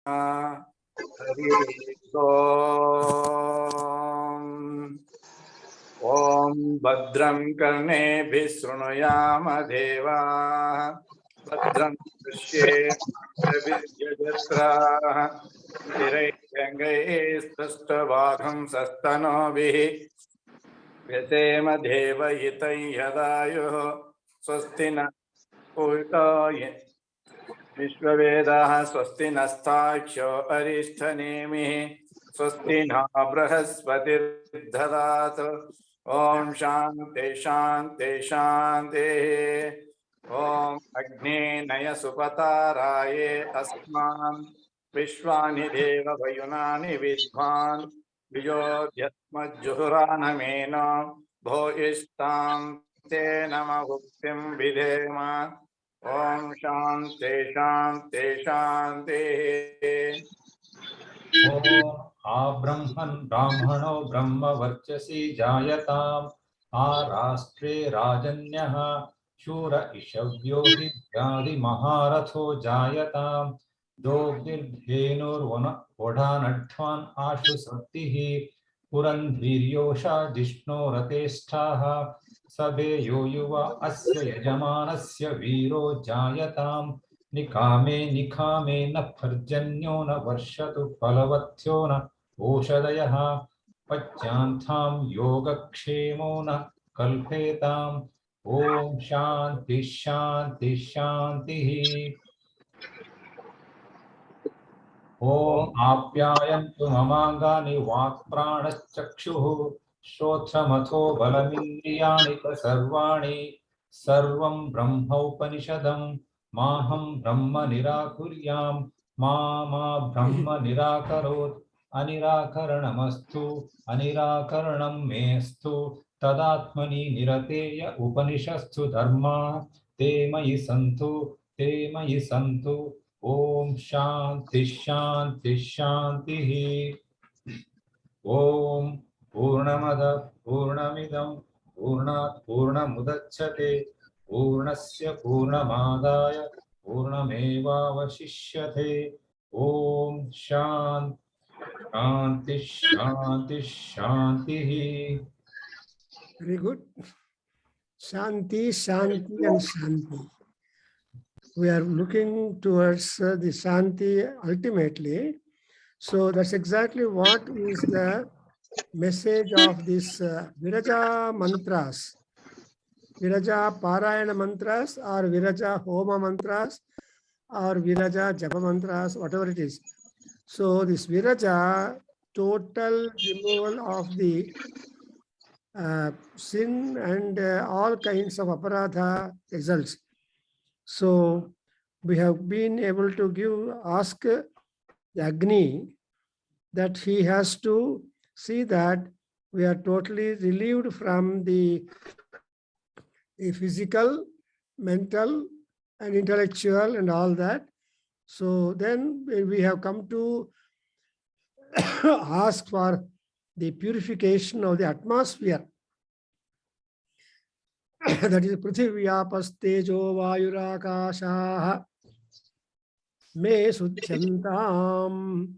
हरि ओम भद्रं कर्णेभिः शृणुयाम देवाः भद्रं पश्येमाक्षभिर्यजत्राः स्थिरैरङ्गैः सस्तनोभिः व्यसेम देवहितं यदायुः स्वस्ति न पूषितो विश्ववेदाः स्वस्ति नस्ताक्षो अरिष्ठनेमिः स्वस्ति न बृहस्पतिर्दधातु ओम शान्ति शान्ति शान्तिः ओम अग्ने नय सुपताराये अस्मान् विश्वानि देव वयुनानि विद्वान् विजोध्यस्मज्जुहुरानमेन भोयिष्ठां ते नम भुक्तिं विधेम ओम शांति शांति शांति। ओम आब्रह्मन् ब्राह्मणो ब्रह्म वर्चसी जायताम् आराष्ट्रे राजन्यः शूर इषव्यो हि व्याधि महारथो जायताम् दोग्धिर्धेनुर्वोढानध्वान् आशु सप्तिः पुरन्ध्वीर्योषा जिष्णो रतेष्ठाः सभेयो युवा अस्य यजमानस्य वीरो जायताम् निकामे निखामे न पर्जन्यो न वर्षतु फलवत्यो न ओषधयः पच्यांथां योगक्षेमो न कल्पेताम् ओम शांति शांति शांतिः। ओम आप्यायन्तु ममाङ्गानि वाक्प्राणश्चक्षुः श्रोत्रमथो बलमिन्द्रियाणि च सर्वाणि सर्वं ब्रह्मोपनिषदम् माहं ब्रह्म निराकुर्यां मा ब्रह्म निराकरोत् अनिराकरणमस्तु अनिराकरणं मेऽस्तु तदात्मनि निरतेय उपनिषत्सु धर्मा ते मयि सन्तु ओम शांति शांति शांतिः। ओम पूर्णमद पूर्णमिदं पूर्णात् पूर्णमुदच्यते पूर्णस्य पूर्णमादाय पूर्णमेवावशिष्यते। ओम शांति शांति शांतिः। Very good. Shanti, Shanti and Shanti. We are looking towards the Shanti ultimately. So that's exactly what is the message of this Viraja mantras. Viraja Parayana mantras or Viraja Homa mantras or Viraja Japa mantras, whatever it is. So this Viraja, total removal of the sin and all kinds of aparadha results. So we have been able to ask the Agni that he has to see that we are totally relieved from the physical, mental, and intellectual and all that. So then we have come to ask for the purification of the atmosphere. That is Prithivyapastejo Vayurakashaha Me Sudhyantam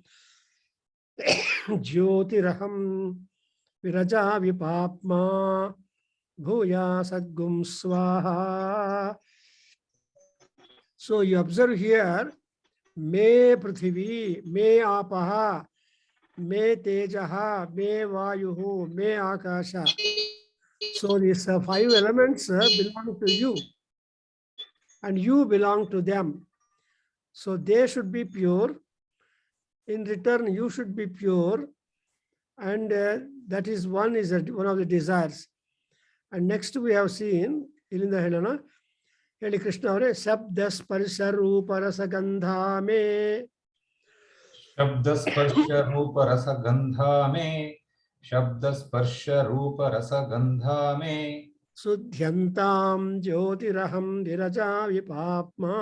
Jyotiraham Viraja Vipapma Bhuya Sadgum Swaha. So you observe here, Me Prithivi, Me Apaha, Me Tejaha, Me Vayuhu, Me Akasha. So these 5 elements belong to you and you belong to them. So they should be pure. In return, you should be pure. And that is one of the desires. And next we have seen, Ilinda Helena, Heli Krishna, Sabdasparsha Rupa Rasa Gandha Me. Shabdasparsha Rupa Rasa Gandha Me. Shabdasparsha Rupa Rasa Gandha Me. Sudhyantam Jyotiraham Viraja Vipapma.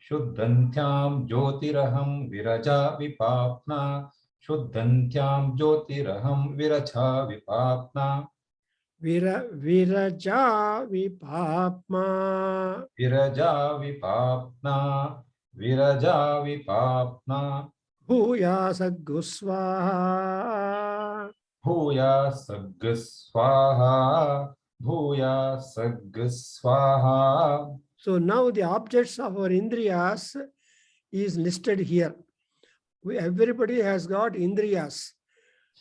Shuddhantyam Jyotiraham Viraja Vipapna. Shuddhantyam Jyotiraham Viraja Vipapna. Viraja Vipapma. Viraja Vipapna. Viraja vipapna. Bhuya saggu swaha. Bhuya sagga swaha. Bhuya sagga swaha. So now the objects of our indriyas is listed here. Everybody has got indriyas,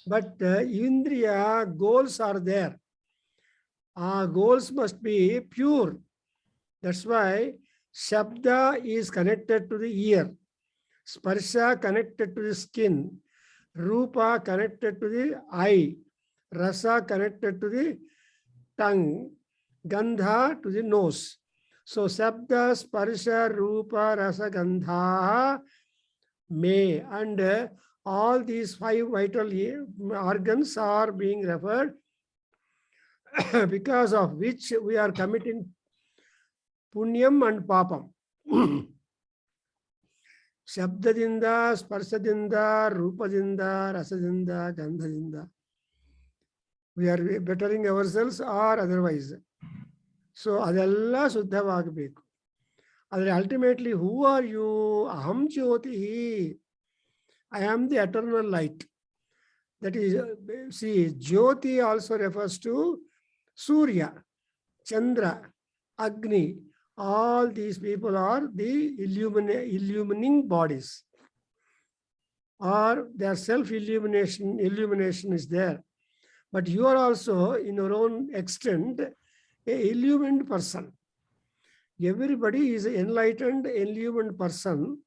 but indriya goals are there. Our goals must be pure. That's why Shabda is connected to the ear, Sparsha connected to the skin, Rupa connected to the eye, Rasa connected to the tongue, Gandha to the nose. So Shabda, Sparsha, Rupa, Rasa, Gandha may, and all these 5 vital organs are being referred because of which we are committing punyam and papam. ಶಬ್ದದಿಂದ ಸ್ಪರ್ಶದಿಂದ ರೂಪದಿಂದ ರಸದಿಂದ ಗಂಧದಿಂದ we are bettering ourselves or otherwise. So ಅದೆಲ್ಲ ಶುದ್ಧವಾಗಬೇಕು. ಆದರೆ ultimately who are you? aham jyoti, I am the eternal light. That is, see, jyoti also refers to Surya, Chandra, Agni. All these people are the illumining bodies, or their illumination is there. But you are also, in your own extent, a illumined person. Everybody is an enlightened, illumined person,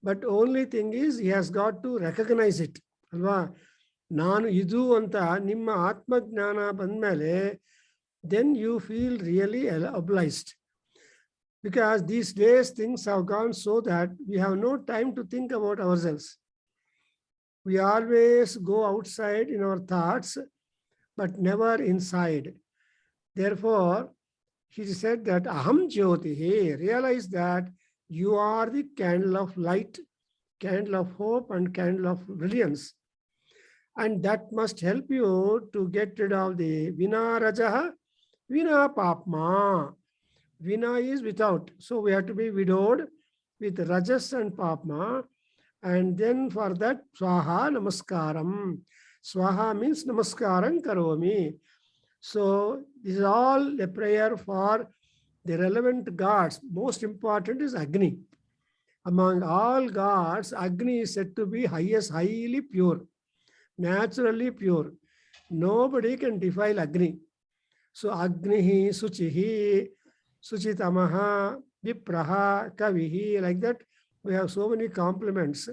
but only thing is he has got to recognize it. Alva, Nanu idu anta nimma atma jnana bandmele, then you feel really obliged. Because these days things have gone so that we have no time to think about ourselves. We always go outside in our thoughts, but never inside. Therefore, he said that aham jyotihi, realize that you are the candle of light, candle of hope, and candle of brilliance. And that must help you to get rid of the vina rajaha, vina papma. Vina is without. So we have to be widowed with rajas and papma. And then for that, swaha namaskaram. Swaha means namaskaram karomi. So this is all a prayer for the relevant gods. Most important is Agni. Among all gods, Agni is said to be highly pure, naturally pure. Nobody can defile Agni. So Agnihi, Suchihi, Suchitamaha, Vipraha, Kavihi, like that. We have so many compliments.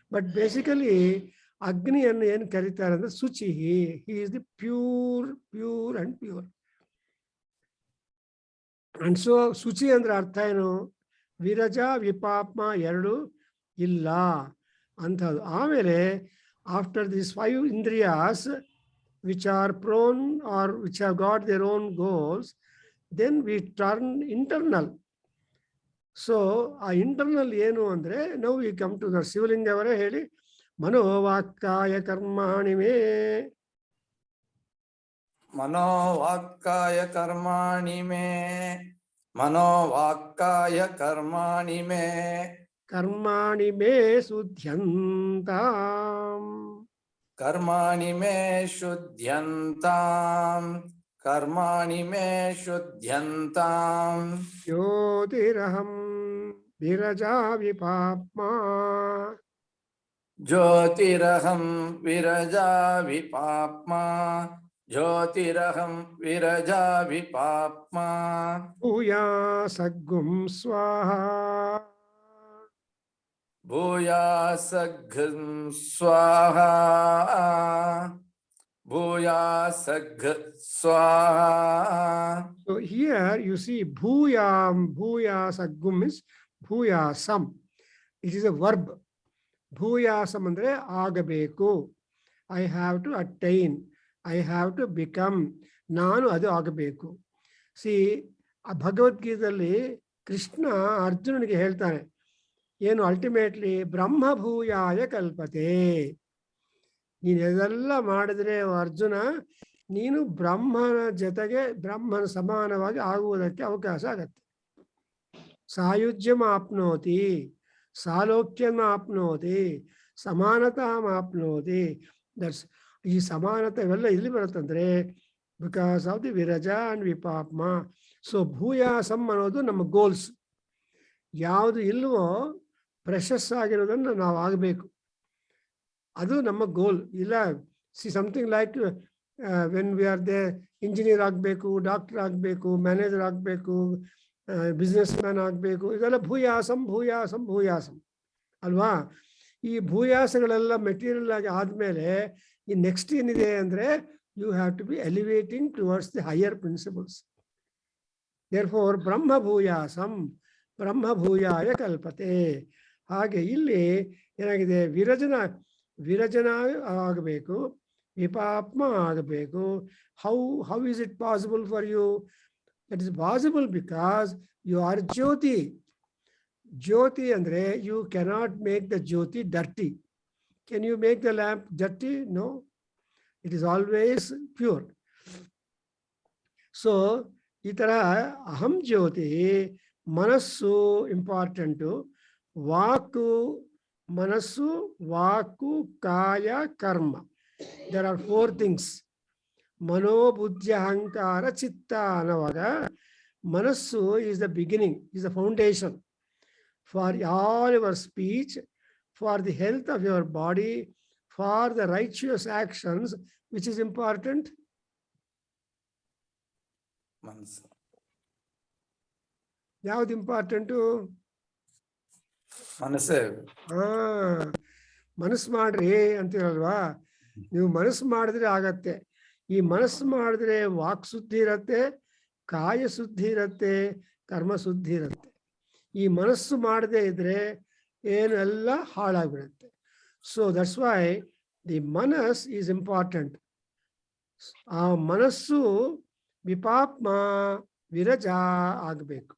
But basically, Agni and Karitar and Suchihi, he is the pure and pure. And so Suchi andre artha eno, Viraja, Vipapma, Yaradu, Illa, Antadu. Amele, after these 5 indriyas, which are prone or which have got their own goals, then we turn internal. So our internal ಏನು ಅಂದ್ರೆ, now we come to the ಶಿವಲಿಂಗ ಅವರೇ ಹೇಳಿ, ಮನೋವಾಕ್ಕಾಯ ಕರ್ಮಾಣಿ ಮೇ. ಮನೋವಾಕ್ಕಾಯ ಕರ್ಮಾಣಿ ಮೇ, ಮನೋವಾಕ್ಕಾಯ ಕರ್ಮಾಣಿ ಮೇ, ಕರ್ಮಾಣಿ ಮೇ ಶುದ್ಧ್ಯಂತಾಂ, ಕರ್ಮಾಣಿ ಮೇ ಶುದ್ಧ್ಯಂತಾಂ, ಕರ್ಮಾಣಿ May ಶುದ್ಧ್ಯಂತಾಂ. ಜ್ಯೋತಿರಹಂ Viraja ವಿಪಾಪ್ಮಾ, ಜ್ಯೋತಿರಹಂ Viraja ವಿಪಾಪ್ಮಾ, ಜ್ಯೋತಿರಹಂ Viraja ವಿಪಾಪ್ಮಾ. ಭೂಯಾ ಸಗ್ಗುಂ ಸ್ವಾಹಾ, ಭೂಯಾ ಸಘ್ಂ ಸ್ವಾಹಾ, ಭೂಯಾ ಸಘ್ ಸ್ವಾಹಾ. So here you see bhuyam, bhuya saggum is bhuyasam. It is a verb. Bhuyasam andre agabeku. I have to attain. I have to become. Nanu adu agabeku. See, Bhagavad Gita Krishna Arjunaniಗೆ ಹೇಳ್ತಾನೆ, ಏನು ultimately ಬ್ರಹ್ಮ ಭೂಯಾಯ ಕಲ್ಪತೆ. ನೀನು ಇದೆಲ್ಲ ಮಾಡಿದ್ರೆ ಅರ್ಜುನ, ನೀನು ಬ್ರಹ್ಮನ ಜೊತೆಗೆ ಬ್ರಹ್ಮನ ಸಮಾನವಾಗಿ ಆಗುವುದಕ್ಕೆ ಅವಕಾಶ ಆಗತ್ತೆ. ಸಾಯುಜ್ಯಂ ಆಪ್ನೋತಿ, ಸಾಲೋಕ್ಯಂ ಆಪ್ನೋತಿ, ಸಮಾನತಾಂ ಆಪ್ನೋತಿ. ದಟ್ಸ್ ಈ ಸಮಾನತೆ ಇವೆಲ್ಲ ಇಲ್ಲಿ ಬರುತ್ತಂದ್ರೆ ಬಿಕಾಸ್ ಆಫ್ ದಿ ವಿರಜ ಅಂಡ್ ವಿಪಾಪ್ಮ. ಸೊ ಭೂಯಾಸಂ ಅನ್ನೋದು ನಮ್ಮ ಗೋಲ್ಸ್. ಯಾವುದು ಇಲ್ವೋ ಪ್ರೆಷಸ್ ಆಗಿರೋದನ್ನು ನಾವು ಆಗಬೇಕು, ಅದು ನಮ್ಮ ಗೋಲ್. ಇಲ್ಲ something like when we are they engineer ಆಗಬೇಕು, ಡಾಕ್ಟರ್ ಆಗಬೇಕು, ಮ್ಯಾನೇಜರ್ ಆಗಬೇಕು, ಬಿಸ್ನೆಸ್ ಮ್ಯಾನ್ ಆಗಬೇಕು, ಇದೆಲ್ಲ ಭೂಯಾಸಂ ಭೂಯಾಸಂ ಭೂಯಾಸಂ ಅಲ್ವಾ? ಈ ಭೂಯಾಸಗಳೆಲ್ಲ ಮೆಟೀರಿಯಲ್ ಆಗಿ ಆದಮೇಲೆ ಈ ನೆಕ್ಸ್ಟ್ ಏನಿದೆ ಅಂದರೆ you have to be elevating towards the higher principles. Therefore ಬ್ರಹ್ಮ ಭೂಯಾಸಂ ಬ್ರಹ್ಮಭೂಯಾಯ ಕಲ್ಪತೆ. ಹಾಗೆ ಇಲ್ಲಿ ಏನಾಗಿದೆ, ವಿರಜನ ಆಗಬೇಕು, ವಿಪಾಪ್ಮ ಆಗಬೇಕು. How is it possible for you? That is possible because you are ಜ್ಯೋತಿ. ಜ್ಯೋತಿ ಅಂದರೆ ಯು ಕೆನಾಟ್ ಮೇಕ್ ದ ಜ್ಯೋತಿ dirty. Can you make the lamp dirty? No, it is always pure. So ಈ ಥರ ಅಹಂ ಜ್ಯೋತಿ, ಮನಸ್ಸು ಇಂಪಾರ್ಟೆಂಟು, ವಾಕು ಮನಸ್ಸು, ವಾಕು, ಕಾಯ, ಕರ್ಮ. There are 4 things. ಮನೋಬುದ್ಧಿ ಅಹಂಕಾರ ಚಿತ್ತ ಅನ್ನುವಾಗ ಮನಸ್ಸು is the beginning, is the foundation for all your speech, for the health of your body, for the righteous actions. Which is important? ಮನಸ್ಸು. ಯಾವ್ದು ಇಂಪಾರ್ಟೆಂಟು? ಮನಸ್ಸೇ. ಮನಸ್ಸು ಮಾಡ್ರಿ ಅಂತೀರಲ್ವಾ? ನೀವು ಮನಸ್ಸು ಮಾಡಿದ್ರೆ ಆಗತ್ತೆ. ಈ ಮನಸ್ಸು ಮಾಡಿದ್ರೆ ವಾಕ್ ಶುದ್ಧಿ ಇರತ್ತೆ, ಕಾಯ ಶುದ್ಧಿ ಇರತ್ತೆ, ಕರ್ಮ ಶುದ್ಧಿ ಇರತ್ತೆ. ಈ ಮನಸ್ಸು ಮಾಡದೇ ಇದ್ರೆ ಏನೆಲ್ಲ ಹಾಳಾಗ್ಬಿಡುತ್ತೆ. ಸೊ ದಟ್ಸ್ ವೈ ದಿ ಮನಸ್ ಈಸ್ ಇಂಪಾರ್ಟೆಂಟ್. ಆ ಮನಸ್ಸು ವಿಪಾಪ್ಮ ವಿರಜ ಆಗಬೇಕು.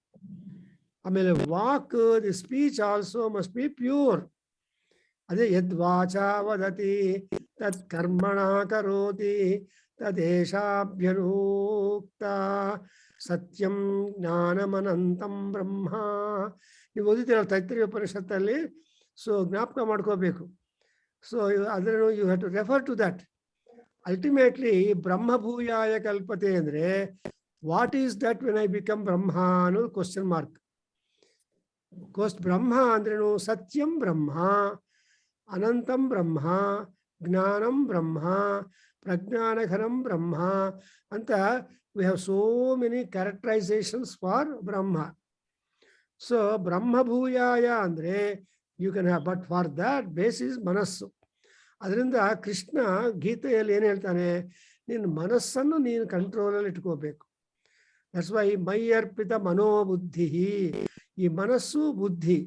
ಆಮೇಲೆ walk, the speech also must be pure. ಅದೇ ಯದ್ವಾಚ ವದತಿ ತತ್ ಕರ್ಮಣ ಕರೋತಿ ತದೇಶಾಭ್ಯನೂಕ್ತ ಸತ್ಯಂ ಜ್ಞಾನಮನಂತಂ ಬ್ರಹ್ಮ. ನೀವು ಓದಿದ್ದೀರಲ್ಲ ತೈತ್ರಿಯ ಉಪನಿಷತ್ತಲ್ಲಿ. ಸೊ ಜ್ಞಾಪಕ ಮಾಡ್ಕೋಬೇಕು. ಸೊ ಅದನ್ನು you have to refer to that. Ultimately ಬ್ರಹ್ಮಭೂಯಾಯ ಕಲ್ಪತೆ ಅಂದರೆ what is that when I become ಬ್ರಹ್ಮ ಅನ್ನೋದು ಕ್ವಶನ್ ಮಾರ್ಕ್. ಬ್ರಹ್ಮ ಅಂದ್ರೇನು? ಸತ್ಯಂ ಬ್ರಹ್ಮ, ಅನಂತಂ ಬ್ರಹ್ಮ, ಜ್ಞಾನಂ ಬ್ರಹ್ಮ, ಪ್ರಜ್ಞಾನಘನಂ ಬ್ರಹ್ಮ ಅಂತ we have so many characterisations for ಬ್ರಹ್ಮ. ಸೊ ಬ್ರಹ್ಮಭೂಯಾಯ ಅಂದರೆ you can have, but for that basis ಮನಸ್ಸು. ಅದರಿಂದ ಕೃಷ್ಣ ಗೀತೆಯಲ್ಲಿ ಏನು ಹೇಳ್ತಾನೆ? ನಿನ್ನ ಮನಸ್ಸನ್ನು ನೀನು ಕಂಟ್ರೋಲಲ್ಲಿ ಇಟ್ಕೋಬೇಕು. ದಟ್ಸ್ ವೈ ಮೈ ಅರ್ಪಿತ ಮನೋಬುದ್ಧಿ. ಈ ಮನಸ್ಸು ಬುದ್ಧಿ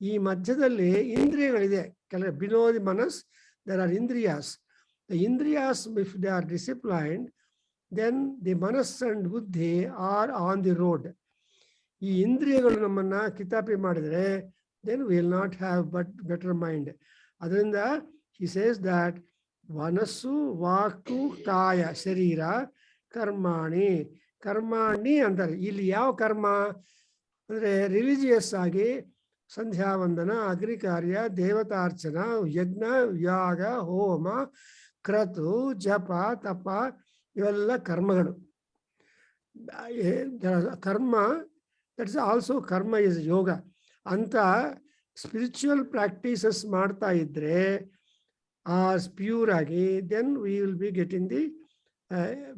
ಈ ಮಧ್ಯದಲ್ಲಿ ಇಂದ್ರಿಯಗಳಿದೆ. ಬಿಲೋ ದಿ ಮನಸ್ ದೇರ್ ಆರ್ ಇಂದ್ರಿಯಾಸ್. ದ ಇಂದ್ರಿಯಾಸ್ if they are disciplined then the ಮನಸ್ ಅಂಡ್ ಬುದ್ಧಿ ಆರ್ ಆನ್ ದಿ ರೋಡ್. ಈ ಇಂದ್ರಿಯಗಳು ನಮ್ಮನ್ನ ಕಿತಾಪಿ ಮಾಡಿದರೆ then will not have but better mind. ಅದರಿಂದ he says that ಮನಸ್ಸು, ವಾಕು, ಕಾಯ, ಶರೀರ, ಕರ್ಮಾಣಿ. ಕರ್ಮಾಣಿ ಅಂತಾರೆ. ಇಲ್ಲಿ ಯಾವ ಕರ್ಮ ಅಂದರೆ ರಿಲಿಜಿಯಸ್ ಆಗಿ ಸಂಧ್ಯಾ ವಂದನ, ಅಗ್ನಿ ಕಾರ್ಯ, ದೇವತಾರ್ಚನ, ಯಜ್ಞ, ಯಾಗ, ಹೋಮ, ಕ್ರತು, ಜಪ, ತಪ ಇವೆಲ್ಲ ಕರ್ಮಗಳು. Karma that's also karma is yoga ಅಂತ ಸ್ಪಿರಿಚುವಲ್ ಪ್ರಾಕ್ಟೀಸಸ್ ಮಾಡ್ತಾ ಇದ್ರೆ ಆರ್ ಪ್ಯೂರ್ ಆಗಿ, then we will be getting the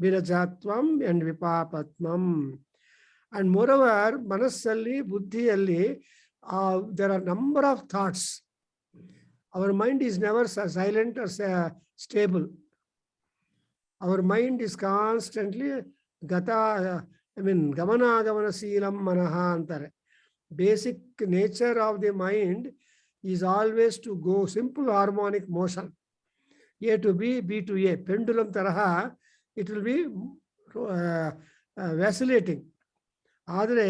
ವಿರಜಾತ್ವಂ ಅಂಡ್ ವಿಪಾಪತ್ವಂ. ಅಂಡ್ ಮೋರೋವರ್ ಮನಸ್ಸಲ್ಲಿ, ಬುದ್ಧಿಯಲ್ಲಿ there are number of thoughts. Our mind is never silent or stable. Our mind is constantly gamanagamanaseelam manaha antare. Basic nature of the mind is always to go simple harmonic motion. A to B, B to A. Pendulum taraha, it will be vacillating. Adre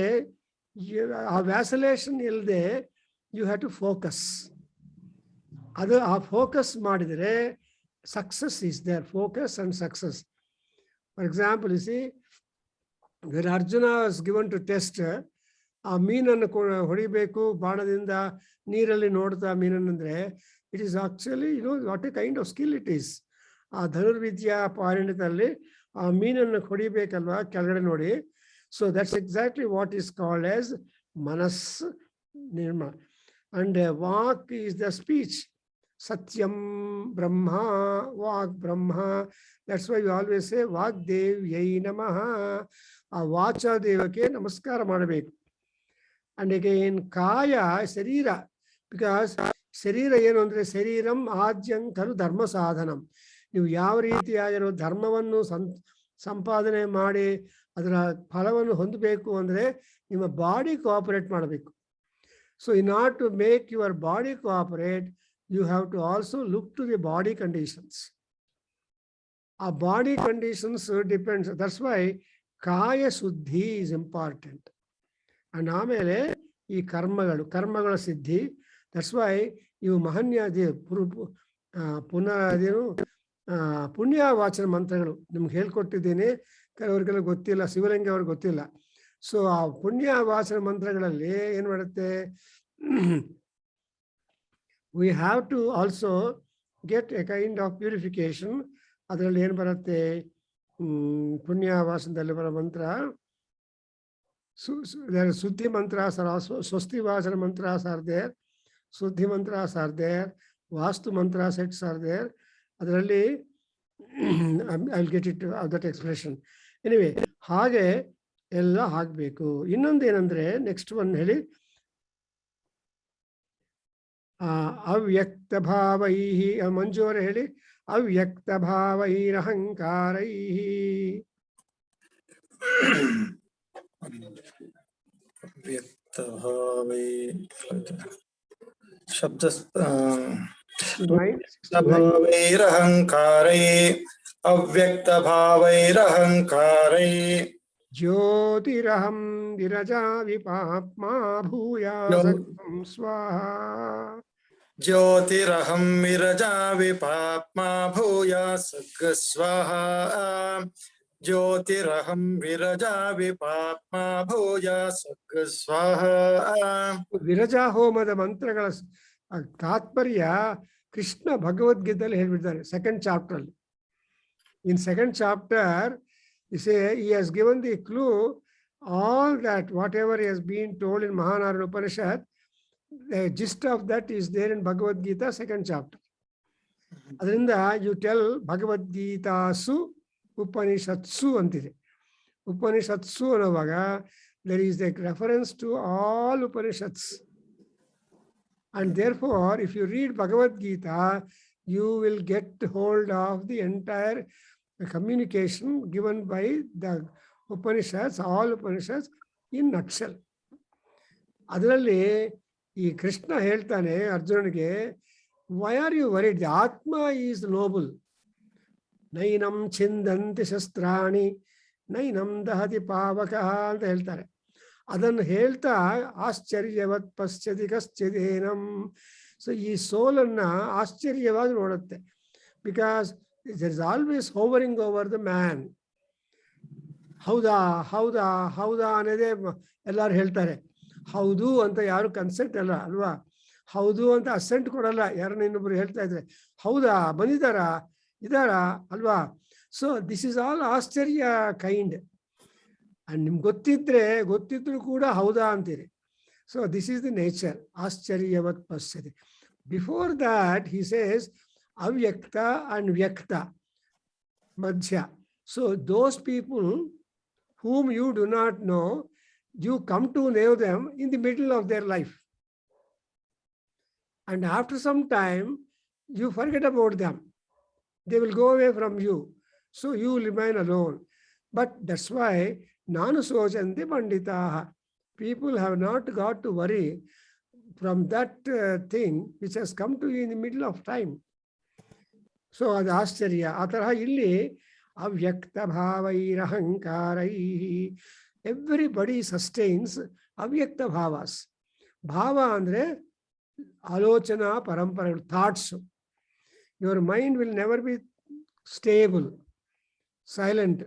ಆ ವ್ಯಾಸಲೇಷನ್ ಇಲ್ಲದೆ you have to focus. ಅದು ಆ focus ಮಾಡಿದರೆ success is there. Focus and success. For example, you see when Arjuna was given to test ಆ ಮೀನನ್ನು ಹೊಡಿಬೇಕು ಬಾಣದಿಂದ ನೀರಲ್ಲಿ ನೋಡ್ತಾ ಮೀನನ್ನಂದ್ರೆ it is actually what a kind of skill it is. ಆ ಧನುರ್ವಿದ್ಯಾ ಪಾರಾಯಣದಲ್ಲಿ ಆ ಮೀನನ್ನು ಹೊಡಿಬೇಕಲ್ವಾ ಕೆಳಗಡೆ ನೋಡಿ. So that's exactly what is called as ಮನಸ್ ನಿರ್ಮ. ಅಂಡ್ ವಾಕ್ ಈಸ್ ದ ಸ್ಪೀಚ್. ಸತ್ಯಂ ಬ್ರಹ್ಮ ವಾಕ್ ಬ್ರಹ್ಮ. That's why you always say ವಾಗ್ದೇವ್ಯೈ ನಮಃ. ಆ ವಾಚಾದೇವಕ್ಕೆ ನಮಸ್ಕಾರ ಮಾಡಬೇಕು. ಅಂಡ್ ಅಗೇನ್ ಕಾಯ ಶರೀರ, ಬಿಕಾಸ್ ಶರೀರ ಏನು ಅಂದರೆ ಶರೀರಂ ಆದ್ಯಂ ಖಲು ಧರ್ಮ ಸಾಧನಂ. ನೀವು ಯಾವ ರೀತಿಯಾಗಿರೋ ಧರ್ಮವನ್ನು ಸಂಪಾದನೆ ಮಾಡಿ ಅದರ ಫಲವನ್ನು ಹೊಂದಬೇಕು ಅಂದರೆ ನಿಮ್ಮ ಬಾಡಿ ಕೋಆಪರೇಟ್ ಮಾಡಬೇಕು. So in order to make your body cooperate you have to also look to the body conditions. Our body conditions depends. That's why kaya shuddhi is important. And ಆಮೇಲೆ ಈ ಕರ್ಮಗಳ ಸಿದ್ಧಿ. ದಟ್ಸ್ ವೈ ಇವು ಮಹನ್ಯಾದಿ ಅದೇನು ಪುಣ್ಯವಾಚನ ಮಂತ್ರಗಳು ನಿಮ್ಗೆ ಹೇಳ್ಕೊಟ್ಟಿದ್ದೀನಿ. ಕೆಲವರಿಗೆಲ್ಲ ಗೊತ್ತಿಲ್ಲ, ಶಿವಲಿಂಗ ಅವ್ರಿಗೆ ಗೊತ್ತಿಲ್ಲ. ಸೊ ಆ ಪುಣ್ಯವಾಚನ ಮಂತ್ರಗಳಲ್ಲಿ ಏನು ಮಾಡುತ್ತೆ, we have to also get a kind of purification. ಅದರಲ್ಲಿ ಏನು ಬರುತ್ತೆ, ಪುಣ್ಯವಾಸನದಲ್ಲಿ ಬರೋ ಮಂತ್ರ ಶುದ್ಧಿ ಮಂತ್ರ, ಸ್ವಸ್ತಿ ವಾಚನ ಮಂತ್ರ ಆರ್ ದೇರ್, ಶುದ್ಧಿ ಮಂತ್ರ ಆರ್ ದೇರ್, ವಾಸ್ತು ಮಂತ್ರ ಸೆಟ್ಸ್ ಆರ್ ದೇರ್. ಅದರಲ್ಲಿ I will get it that expression. Anyway ಹಾಗೆ ಎಲ್ಲ ಆಗಬೇಕು. ಇನ್ನೊಂದೇನೆಂದ್ರೆ ನೆಕ್ಸ್ಟ್ ಒನ್ ಹೇಳಿ, ಅವ್ಯಕ್ತ ಭಾವೈ. ಮಂಜು ಅವರೇ ಹೇಳಿ, ಅವ್ಯಕ್ತ ಭಾವೈರಹಂಕಾರೈ. ಅವ್ಯಕ್ತ ಭಾವೈ ಶಬ್ದ ಭಾವೈರಹಂಕಾರೈ. ಅವ್ಯಕ್ತ ಭಾವೈರಹಂಕಾರೈ. ಜ್ಯೋತಿರಹಂ ವಿರಜಾ ವಿಪಾಪ್ಮಾ ಭೂಯಾಸಂ ಸ್ವಾಹಾ. ಜ್ಯೋತಿರಹಂ ವಿರಜಾ ವಿಪಾಪ್ಮಾ ಭೂಯಾಸಗ್ ಸ್ವಾಹಾ. ಜ್ಯೋತಿರಹಂ ವಿರಜಾ ವಿಪಾಪ್ಮಾ ಭೂಯಾಸಗ್ ಸ್ವಾಹಾ. ವಿರಜಾ ಹೋಮದ ಮಂತ್ರಗಳ ತಾತ್ಪರ್ಯ ಕೃಷ್ಣ ಭಗವದ್ಗೀತೆಯಲ್ಲಿ ಹೇಳ್ಬಿಡ್ತಾರೆ ಸೆಕೆಂಡ್ ಚಾಪ್ಟರ್ ಅಲ್ಲಿ. In second chapter he has given the clue, all that whatever has been told in Mahanarayana Upanishad, the gist of that is there in Bhagavad Gita second chapter. Adrinda you tell Bhagavad Gita su Upanishatsu antide. Upanishatsu anavaga there is a reference to all Upanishads, and therefore if you read Bhagavad Gita you will get hold of the entire communication given by the Upanishads, all Upanishads in nutshell. ಅದರಲ್ಲಿ ಈ ಕೃಷ್ಣ ಹೇಳ್ತಾನೆ ಅರ್ಜುನನಿಗೆ, why are you worried, the atma is noble. ನೈನಂ ಛಿಂದಂತಿ ಶಸ್ತ್ರಾಣಿ ನೈನಂ ದಹತಿ ಪಾವಕಃ ಅಂತ ಹೇಳ್ತಾರೆ. ಅದನ್ನು ಹೇಳ್ತಾ ಆಶ್ಚರ್ಯವತ್ ಪಶ್ಯತಿ ಕಶ್ಚಿದೇನಂ. ಸೊ ಈ ಸೋಲನ್ನ ಆಶ್ಚರ್ಯವಾಗಿ ನೋಡುತ್ತೆ. Because there is always hovering over the man. ಹೌದಾ ಹೌದಾ ಹೌದಾ ಅನ್ನೋದೇ ಎಲ್ಲರೂ ಹೇಳ್ತಾರೆ. ಹೌದು ಅಂತ ಯಾರು ಕನ್ಸೆಂಟ್ ಅಲ್ಲ ಅಲ್ವಾ, ಹೌದು ಅಂತ ಅಸೆಂಟ್ ಕೊಡಲ್ಲ. ಯಾರನ್ನ ಇನ್ನೊಬ್ರು ಹೇಳ್ತಾ ಇದ್ರೆ ಹೌದಾ ಬಂದಿದ್ದಾರಾ ಇದಾರಾ ಅಲ್ವಾ. So this is all ashcharya kind. And ನಿಮ್ಗೆ ಗೊತ್ತಿದ್ರು ಕೂಡ ಹೌದಾ ಅಂತೀರಿ. So this is the nature. ಆಶ್ಚರ್ಯವತ್ ಪಶ್ಯತಿ. Before that he says avyakta and vyakta madhya. So those people whom you do not know, you come to know them in the middle of their life, and after some time you forget about them. They will go away from you, so you will remain alone. But that's why nanu sojanti panditaha. People have not got to worry from that thing which has come to you in the middle of time. So ಅದು ಆಶ್ಚರ್ಯ. ಆ ತರಹ ಇಲ್ಲಿ ಅವ್ಯಕ್ತ ಭಾವೈರಹಂಕಾರೈ. Everybody sustains ಅವ್ಯಕ್ತ ಭಾವಾಸ್. ಭಾವ ಅಂದರೆ ಆಲೋಚನಾ ಪರಂಪರೆಗಳು, thoughts. Your mind will never be stable, silent.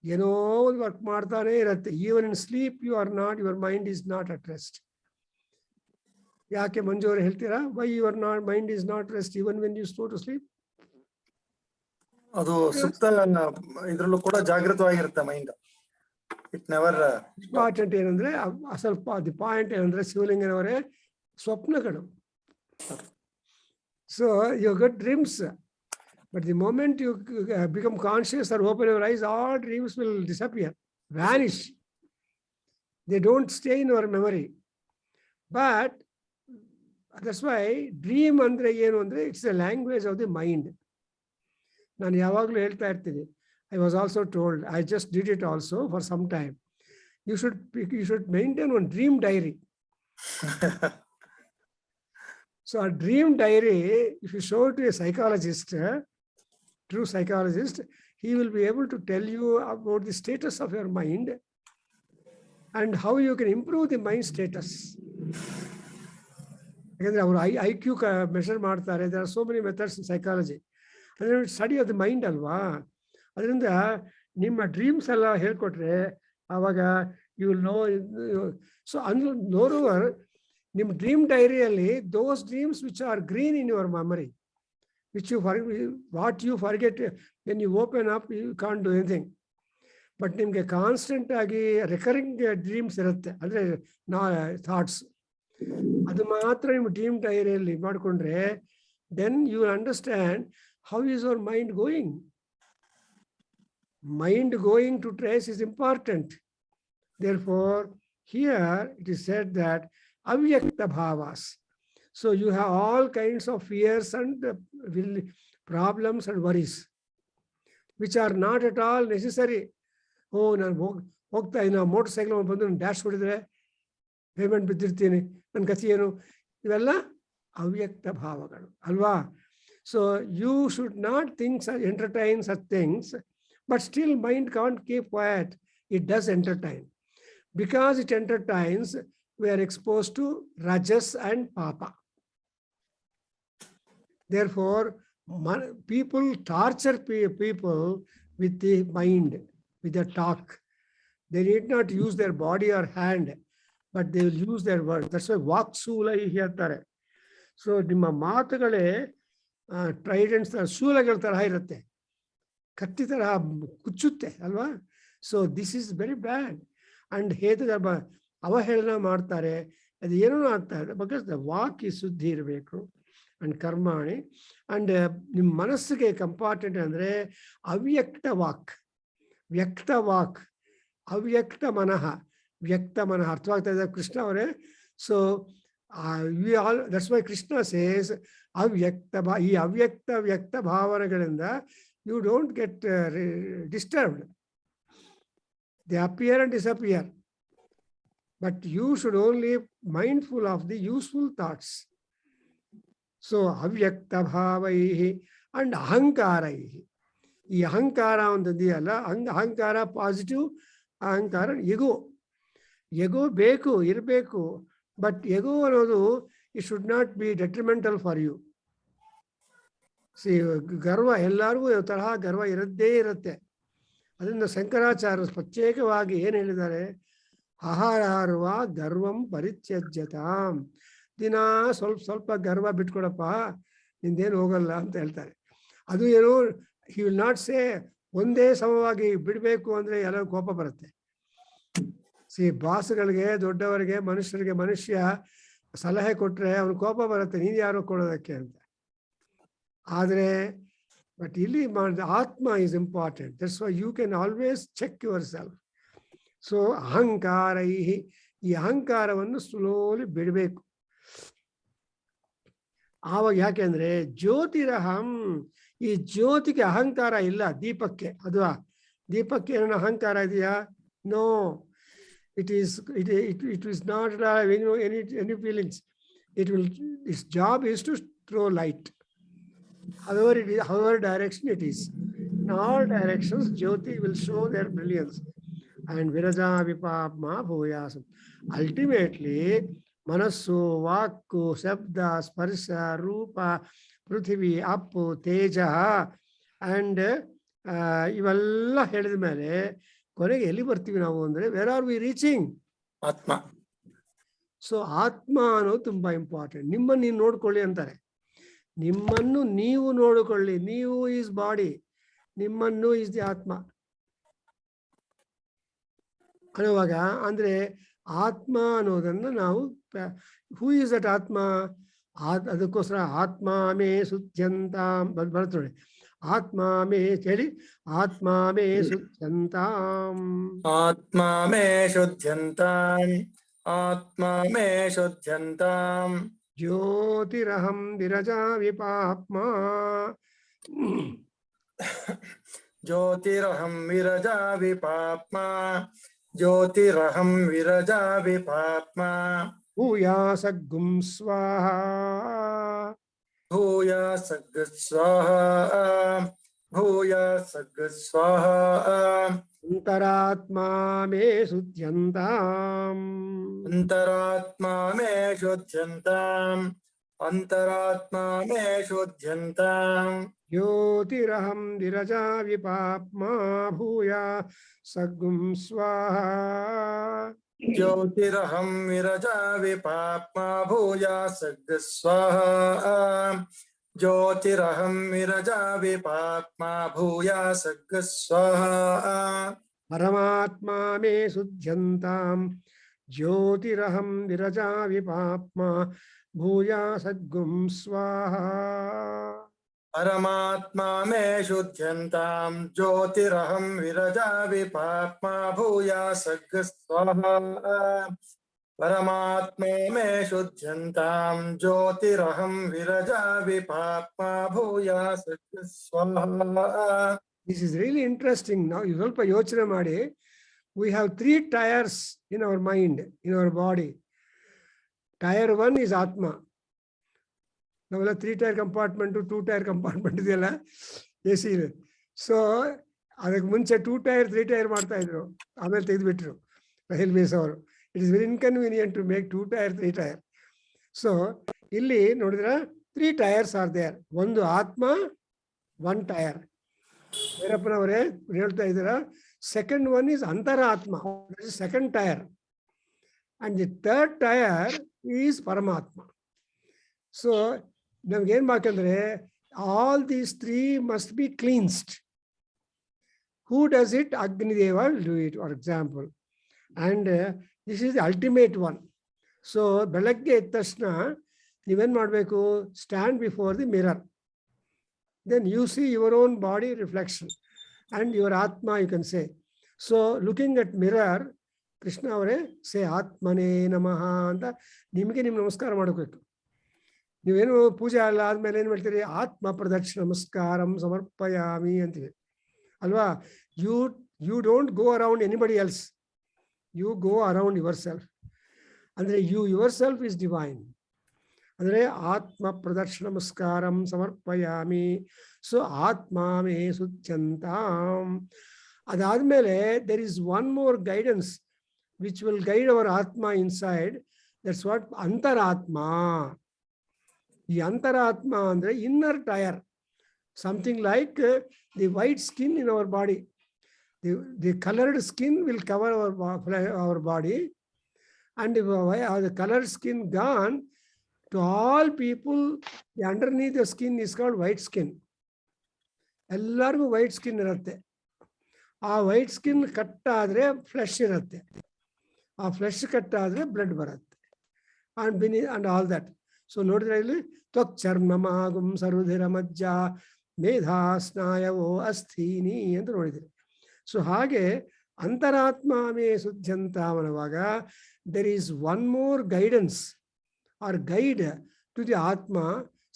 ಏನೋ ಒಂದು ವರ್ಕ್ ಮಾಡ್ತಾನೆ ಇರುತ್ತೆ. Even in sleep your mind is not at rest. ಯಾಕೆ ಮಂಜು ಅವರು ಹೇಳ್ತೀರಾ, why your mind is not rest even when you go to sleep? ಅದು ಸುಪ್ತ ಇದ್ರಲ್ಲೂ ಕೂಡ ಜಾಗೃತವಾಗಿರುತ್ತೆ ಮೈಂಡ್. It never. ಇಂಪಾರ್ಟೆಂಟ್ ಏನಂದ್ರೆ ಸ್ವಲ್ಪ ದಿ ಪಾಯಿಂಟ್ ಏನಂದ್ರೆ ಶಿವಲಿಂಗನವರೇ, ಸ್ವಪ್ನಗಳು. So you get dreams, but the moment you become conscious or open your eyes, all dreams will disappear, vanish. They don't stay in your memory. But that's why dream andre ಏನು ಅಂದ್ರೆ it's the language of the mind. ನಾನು ಯಾವಾಗಲೂ ಹೇಳ್ತಾ ಇರ್ತೀನಿ, I was also told, I just did it also for some time. You should maintain one dream diary. So a dream diary, if you show it to a psychologist, true psychologist, he will be able to tell you about the status of your mind and how you can improve the mind status. ಯಾಕಂದ್ರೆ ಅವರು IQ measure ಮಾಡ್ತಾರೆ. there are so many methods in psychology. ಅಂದ್ರೆ study of the mind ಅಲ್ವಾ. ಅದರಿಂದ ನಿಮ್ಮ dreams ಎಲ್ಲ ಹೇಳ್ಕೊಟ್ರೆ ಆವಾಗ you will no. So ಅಂದ್ರೆ ನೋರುವರ್ ನಿಮ್ಮ ಡ್ರೀಮ್ ಡೈರಿಯಲ್ಲಿ those dreams which are green in your memory, which what you forget when you open up, you can't do anything. But ನಿಮಗೆ constant ಆಗಿ ರೆಕರಿಂಗ್ ಡ್ರೀಮ್ಸ್ ಇರುತ್ತೆ, ಅಂದ್ರೆ ಥಾಟ್ಸ್, ಅದು ಮಾತ್ರ ನಿಮ್ಮ ಡ್ರೀಮ್ ಡೈರಿಯಲ್ಲಿ ಮಾಡಿಕೊಂಡ್ರೆ then you will understand how is your mind going. Mind going to trace is important. Therefore here it is said that avyakta bhavas. So you have all kinds of fears and problems and worries which are not at all necessary. Oh, ನಾನು ಹೋಗ್ತಾ ಇದ್ದೀನಿ, motorcycle ಬಂದು dash ಹೊಡಿದ್ರೆ payment ಬಿದ್ದಿರ್ತೀನಿ, ನನ್ನ ಕಥೆ ಏನು? ಇವೆಲ್ಲ ಅವ್ಯಕ್ತ ಭಾವಗಳು ಅಲ್ವಾ. So you should not think entertain such things, but still mind can't keep quiet. It does entertain. Because it entertains, we are exposed to rajas and papa. Therefore people torture people with the mind, with the talk. They need not use their body or hand, but they will use their word. That's why ವಾಕ್ಸೂಲ ಹೇಳ್ತಾರೆ. So ನಿಮ್ಮ ಮಾತುಗಳೇ ಟ್ರೈಡೆಂಟ್ಸ್ ಶೂಲಗಳ ತರಹ ಇರುತ್ತೆ, ಕತ್ತಿ ತರಹ ಕುಚ್ಚುತ್ತೆ ಅಲ್ವಾ. So this is very bad. And ಹೇತುಗರ್ಭ ಅವಹೇಳನ ಮಾಡ್ತಾರೆ, ಅದು ಏನೋ ಆಗ್ತಾ ಇದೆ. ಬಿಕಾಸ್ ದ ವಾಕ್ ಈ ಶುದ್ಧಿ ಇರಬೇಕು ಅಂಡ್ ಕರ್ಮಾಣಿ. ಅಂಡ್ ನಿಮ್ಮ ಮನಸ್ಸಿಗೆ ಕಂಪಾರ್ಟೆಂಟ್ ಅಂದರೆ ಅವ್ಯಕ್ತ ವಾಕ್, ವ್ಯಕ್ತ ವಾಕ್, ಅವ್ಯಕ್ತ ಮನಃ, ವ್ಯಕ್ತ ಮನಃ. ಅರ್ಥವಾಗ್ತಾ ಇದೆ ಕೃಷ್ಣ ಅವರೇ? So that's why Krishna says ಅವ್ಯಕ್ತ ಈ ಅವ್ಯಕ್ತ ವ್ಯಕ್ತ ಭಾವನೆಗಳಿಂದ you don't get disturbed. They appear and disappear, but you should only mindful of the useful thoughts. So avyakta bhavaihi and ahankaraihi. ಈ ಅಹಂಕಾರ ಒಂದಿದೆಯಲ್ಲ, ಅಹಂಕಾರ ಪಾಸಿಟಿವ್, ಅಹಂಕಾರ ಎಗೋ ಬೇಕು ಇರಬೇಕು. ಬಟ್ ಎಗೋ ಅನ್ನೋದು it should not be detrimental for you. See ಗರ್ವ ಎಲ್ಲರಿಗೂ ತರಹ ಗರ್ವ ಇರದ್ದೇ ಇರುತ್ತೆ. ಅದರಿಂದ ಶಂಕರಾಚಾರ್ಯ ಪ್ರತ್ಯೇಕವಾಗಿ ಏನು ಹೇಳಿದ್ದಾರೆ, ಆಹಾರಾರುವ ಗರ್ವಂ ಪರಿತ್ಯಜ್ಯತಾಂ. ದಿನ ಸ್ವಲ್ಪ ಗರ್ವ ಬಿಟ್ಕೊಡಪ್ಪ, ನಿಂದೇನು ಹೋಗಲ್ಲ ಅಂತ ಹೇಳ್ತಾರೆ. ಅದು ಏನು, ಹಿ ವಿಲ್ ನಾಟ್ ಸೇ ಒಂದೇ ಸಮವಾಗಿ ಬಿಡಬೇಕು ಅಂದರೆ ಎಲ್ಲ ಕೋಪ ಬರುತ್ತೆ. ಸಿ ಬಾಸ್ಗಳಿಗೆ, ದೊಡ್ಡವರಿಗೆ, ಮನುಷ್ಯರಿಗೆ ಮನುಷ್ಯ ಸಲಹೆ ಕೊಟ್ಟರೆ ಅವನು ಕೋಪ ಬರುತ್ತೆ, ನೀನು ಯಾರೋ ಕೊಡೋದಕ್ಕೆ ಅಂತ. ಆದರೆ ಬಟ್ ಇಲ್ಲಿ ಮಾಡಿದ atma is important. That's why you can always check yourself. So ಅಹಂಕಾರೈ, ಈ ಅಹಂಕಾರವನ್ನು ಸ್ಲೋಲಿ ಬಿಡಬೇಕು. ಆವಾಗ ಯಾಕೆಂದ್ರೆ ಜ್ಯೋತಿರಹಂ, ಈ ಜ್ಯೋತಿಗೆ ಅಹಂಕಾರ ಇಲ್ಲ, ದೀಪಕ್ಕೆ. ಅದು ದೀಪಕ್ಕೆ ಏನೋ ಅಹಂಕಾರ ಇದೆಯಾ? No, it is not any feelings. Its job is to throw light. However direction it is, in all directions jyoti will show their brilliance. And viraja vipapma bhuyasam. Ultimately manasu, vakku, shabda, sparsha, rupa, prithvi, apu, teja and ಇವೆಲ್ಲ ಹೇಳಿದ ಮೇಲೆ ಕೊನೆಗೆ ಎಲ್ಲಿ ಬರ್ತೀವಿ ನಾವು ಅಂದ್ರೆ where are V reaching? ಆತ್ಮ. So ಆತ್ಮ ಅನ್ನೋದು ತುಂಬಾ ಇಂಪಾರ್ಟೆಂಟ್. ನಿಮ್ಮನ್ನು ನೀವು ನೋಡ್ಕೊಳ್ಳಿ ಅಂತಾರೆ. ನಿಮ್ಮನ್ನು ನೀವು ನೋಡಿಕೊಳ್ಳಿ. ನೀವು ಈಸ್ ಬಾಡಿ, ನಿಮ್ಮನ್ನು ಈಸ್ ದಿ ಆತ್ಮ ಅನ್ನುವಾಗ ಅಂದ್ರೆ ಆತ್ಮ ಅನ್ನೋದನ್ನ ನಾವು ಹೂ ಈಸ್ ದಟ್ ಆತ್ಮ? ಅದಕ್ಕೋಸ್ಕರ ಆತ್ಮ ಮೇ ಸುಚ್ಯಂತಾಂ ಬರುತ್ತೆ ನೋಡಿ. ಆತ್ಮ ಮೇ ಹೇಳಿ, ಆತ್ಮ ಮೇ ಸುಚ್ಯಂತಾಂ, ಆತ್ಮ ಮೇ ಶುದ್ಧ್ಯಂತಾಂ, ಆತ್ಮ ಮೇ ಶುದ್ಧ್ಯಂತಾಂ, ಜ್ಯೋತಿರಹಂ ವಿರಜಾ ವಿಪಾಪ್ಮ, ಜ್ಯೋತಿರಹಂ ವಿರಜಾ ವಿಪಾಪ್ಮ, ಜ್ಯೋತಿರಹಂ ವಿರಜಾ ವಿಪಾಪ್ಮ, ಭೂಯಾಸಗ್ಗುಂ ಸ್ವಾಹಾ, ಭೂಯ ಸಗ್ ಸ್ವಾಹಾ, ಭೂಯ ಸಗ್ ಸ್ವಾಹಾ, ಅಂತರಾತ್ಮಾ ಮೇ ಸುಚ್ಯಂತಾಂ, ಅಂತರಾತ್ಮ ಮೇ ಶುದ್ಧ್ಯಂತಾಂ, ಅಂತರಾತ್ಮ ಮೇ ಶುದ್ಧ್ಯಂತಾಂ, ಜ್ಯೋತಿರಹಂ ವಿರಜಾ ವಿಪಾಪ್ಮ, ಭೂಯಾ ಸಗ್ಗುಂ ಸ್ವಾಹಾ, ಜ್ಯೋತಿರಹಂ ವಿರಜಾ ವಿಪಾಪ್ಮ, ಭೂಯ ಸಗ್ ಸ್ವಾಹಾ, ಜ್ಯೋತಿರಹಂ ವಿರಜಾ ವಿಪಾಪ್ಮ, ಭೂಯ ಸಗ್ ಸ್ವಾಹಾ, ಪರಮಾತ್ಮಾ ಮೇ ಸುಚ್ಯಂತಾಂ, ಜ್ಯೋತಿರಹಂ ವಿರಜಾ ವಿಪಾಪ್ಮ, ಭೂಯಾ ಸಗ್ಗುಂ ಸ್ವಾಹಾ, ಪರಮಾತ್ಮ ಮೇ ಶುದ್ಧ್ಯಂತಾಂ, ಜ್ಯೋತಿರಹಂ ವಿರಜಾ ವಿಪಾಪ್ಮ, ಭೂಯ ಸಗ್ ಸ್ವಾಹಾ, ಪರಮಾತ್ಮ May ಶುದ್ಧ್ಯಂತಾಂ, ಜ್ಯೋತಿರಹಂ Viraja ವಿಪಾಪ್ಮ, ಭೂಯ ಸಗ್ ಸ್ವಾಹಾ. This is really interesting. Now you ಸ್ವಲ್ಪ ಯೋಚನೆ ಮಾಡಿ. We have 3 tires in our mind, in our body. Tire 1 is Atma. ನಾವೆಲ್ಲ 3 ಟೈರ್ ಕಂಪಾರ್ಟ್ಮೆಂಟ್, 2 ಟೈರ್ ಕಂಪಾರ್ಟ್ಮೆಂಟ್ ಇದೆಯಲ್ಲ AC. ಸೊ ಅದಕ್ಕೆ ಮುಂಚೆ 2 ಟೈರ್ 3 ಟೈರ್ ಮಾಡ್ತಾ ಇದ್ರು, ಆಮೇಲೆ ತೆಗೆದುಬಿಟ್ರು ರೈಲ್ವೇಸ್ ಅವರು. It is very inconvenient to make 2 tier 3 tier. So ಇಲ್ಲಿ ನೋಡಿದ್ರೆ 3 ಟೈರ್ಸ್ ಆರ್ ದೇರ್. ಒಂದು ಆತ್ಮ, 1 ಟೈರ್. ವೀರಪ್ಪನವರೇ ಹೇಳ್ತಾ ಇದ್ದೀರಾ. Second one is antaratma, second tier. And the third tier is paramatma. So ನಮ್ಗೇನ್ ಬೇಕಂದ್ರೆ all these 3 must be cleansed. Who does it? Agnideva will do it, for example. And this is the ultimate one. So ಬೆಳಗ್ಗೆ ಎದ್ದ ತಕ್ಷಣ ನೀವೇನ್ ಮಾಡಬೇಕು? Stand before the mirror. Then you see your own body reflection and your Atma, you can say. So looking at mirror, Krishna avare say Atmane Namaha anta nimge nim namaskara madಬೇಕು. ನೀವೇನು ಪೂಜೆ ಎಲ್ಲ ಆದ್ಮೇಲೆ ಏನು ಮಾಡ್ತೀರಿ? ಆತ್ಮ ಪ್ರದಕ್ಷಿಣ ನಮಸ್ಕಾರಂ ಸಮರ್ಪಯಾಮಿ ಅಂತೀವಿ ಅಲ್ವಾ? You don't go around anybody else, you go around yourself. ಅಂದ್ರೆ ಯುವರ್ ಸೆಲ್ಫ್ ಇಸ್ ಡಿವೈನ್. ಅಂದ್ರೆ ಆತ್ಮ ಪ್ರದಕ್ಷಿಣ ನಮಸ್ಕಾರಂ ಸಮರ್ಪಯಾಮಿ. ಸೊ ಆತ್ಮ ಮೇ ಸುಚ್ಯಂತಾಂ. ಅದಾದ್ಮೇಲೆ there is one more guidance which will guide our atma inside. That's what antaratma. ಈ ಅಂತರಾತ್ಮ ಅಂದ್ರೆ inner tier, something like the white skin in our body. The coloured skin will cover our body, and the coloured skin gone, to all people, the underneath the skin is called white skin. ಎಲ್ಲರಿಗೂ white skin ಇರುತ್ತೆ. ಆ white skin cut ಆದ್ರೆ flesh ಇರುತ್ತೆ, ಆ flesh cut ಆದ್ರೆ blood ಬರುತ್ತೆ, and all that. So ನೋಡಿದ್ರೆ ಇಲ್ಲಿ ತ್ವಕ್ ಚರ್ಮಮಾಗುಂ ಸರುಧಿರ ಮಜ್ಜ ಮೇಧಾ ಸ್ನಾಯವೋ ಅಸ್ಥೀನಿ ಅಂತ ನೋಡಿದ್ರಿ. ಸೊ ಹಾಗೆ ಅಂತರಾತ್ಮ ಮೇ ಸುಜ್ಜಂತ ಅನ್ನುವಾಗ there is one more guidance or guide to the Atma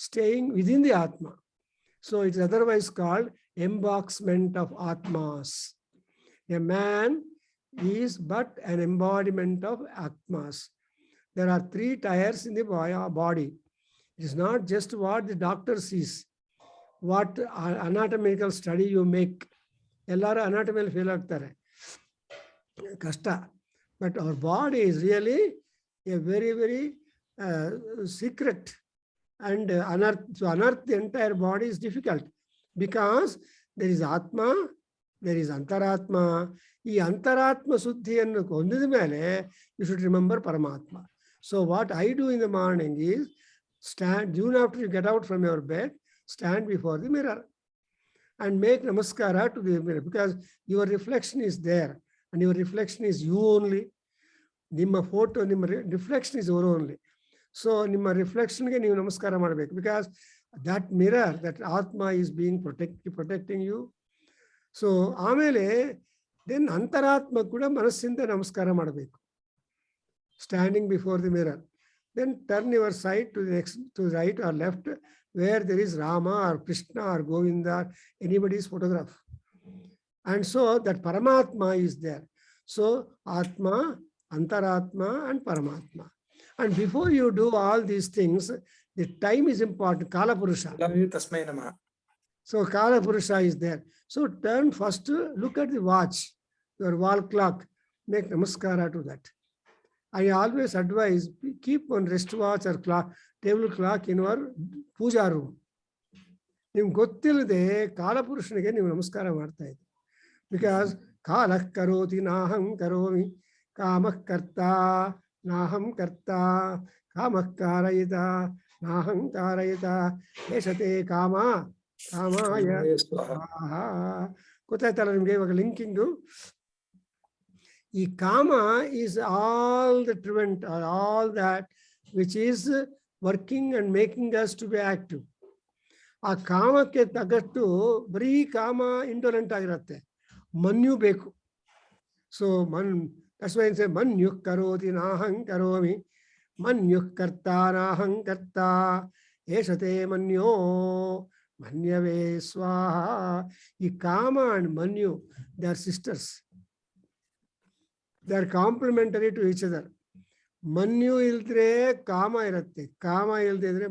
staying within the Atma. So it is otherwise called emboxment of Atmas. A man is but an embodiment of Atmas. There are 3 tires in the body. It is not just what the doctor sees, what anatomical study you make. Ellaru anatomy fail agtare, kashta. But our body is really a very, very secret and unearth. So unearth the entire body is difficult because there is Atma, there is Antaratma. ಈ ಅಂತರಾತ್ಮ ಶುದ್ಧಿಯನ್ನು ಹೊಂದಿದ ಮೇಲೆ you should remember Paramatma. So what I do in the morning is stand, soon after you get out from your bed, stand before the mirror and make namaskara to the mirror, because your reflection is there and your reflection is you only. ನಿಮ್ಮ photo, ನಿಮ್ಮ reflection is our only. So ನಿಮ್ಮ ರಿಫ್ಲೆಕ್ಷನ್ಗೆ ನೀವು ನಮಸ್ಕಾರ ಮಾಡಬೇಕು, because that mirror, that ಆತ್ಮ is being protecting you. So ಆಮೇಲೆ then ಅಂತರಾತ್ಮ ಕೂಡ ಮನಸ್ಸಿಂದ ನಮಸ್ಕಾರ ಮಾಡಬೇಕು, standing before the mirror. Then turn your side to next, to right or left, where there is Rama or Krishna or Govinda or anybody's photograph. And so that ಪರಮಾತ್ಮ is there. So ಆತ್ಮ, Antaratma and Paramatma. And before you do all these things, the time is important. Kala Purusha. Tasmai Namah. So Kala Purusha is there. So turn first, look at the watch, your wall clock, make namaskara to that. I always advise, keep one wristwatch or clock, table clock in your puja room. ನಿಮ್ಗೆ ಗೊತ್ತಿಲ್ಲದೆ ಕಾಲಪುರುಷನಿಗೆ ನೀವು ನಮಸ್ಕಾರ ಮಾಡ್ತಾ ಇದ್ದೀರಿ. Because ಕಾಲ ಕರೋತಿ ನಾಹಂ ಕರೋಮಿ, ಕಾಮಃ ಕರ್ತ ನಾಹಂ ಕರ್ತ, ಕಾಮಃ ಕಾರಯಿತ ನಾಹಂ ಕಾರಯಿತ, ಏಷತೆ ಕಾಮ ಕಾಮಾಯ ಸ್ವಾಹಾ. ಗೊತ್ತಾಯ್ತಲ್ಲ ನಿಮ್ಗೆ ಇವಾಗ ಲಿಂಕಿಂಗು? ಈ ಕಾಮ is all the prevent, all that which is working and making us to be active. ಆ ಕಾಮಕ್ಕೆ ತಗಟ್ಟು ಬರೀ ಕಾಮ ಇಂಡೋಲೆಂಟ್ ಆಗಿರುತ್ತೆ, ಮನ್ಯು ಬೇಕು. ಸೊ ತಸ್ಮೈ ಮನ್ಯು ಕರೋತಿ ನಾಹಂ ಕರೋಮಿ, ಮನ್ಯು ಕರ್ತ ನಾಹಂ ಕರ್ತ, ಏಷತೆ ಮನ್ಯೋ ಮನ್ಯವೇ ಸ್ವಾಹ. ಈ kama and manyu, they are sisters, they are complementary to each other. ಮನ್ಯು ಇಲ್ದ್ರೆ ಕಾಮ ಇರುತ್ತೆ, ಕಾಮ ಇಲ್ದೇ ಇದ್ರೆ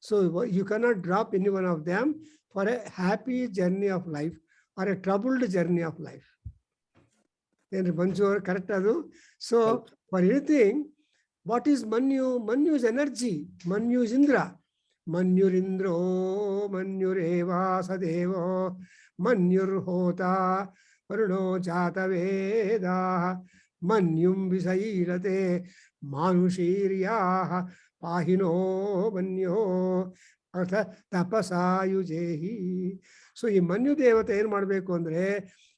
So you cannot drop any one of them for a happy journey of life or a troubled journey of life. Correct? So for anything, what is Manyu? Manyu is energy. Manyu is Indra. Manyur Indro, Manyur Eva Sadevo, Manyur Hota, Varuno Jata Veda, Manyum Visailate, Manushirya, Pahino Manyo, Artha Tapasayujehi. So ಈ ಮನ್ಯು ದೇವತೆ ಏನು ಮಾಡಬೇಕು ಅಂದ್ರೆ,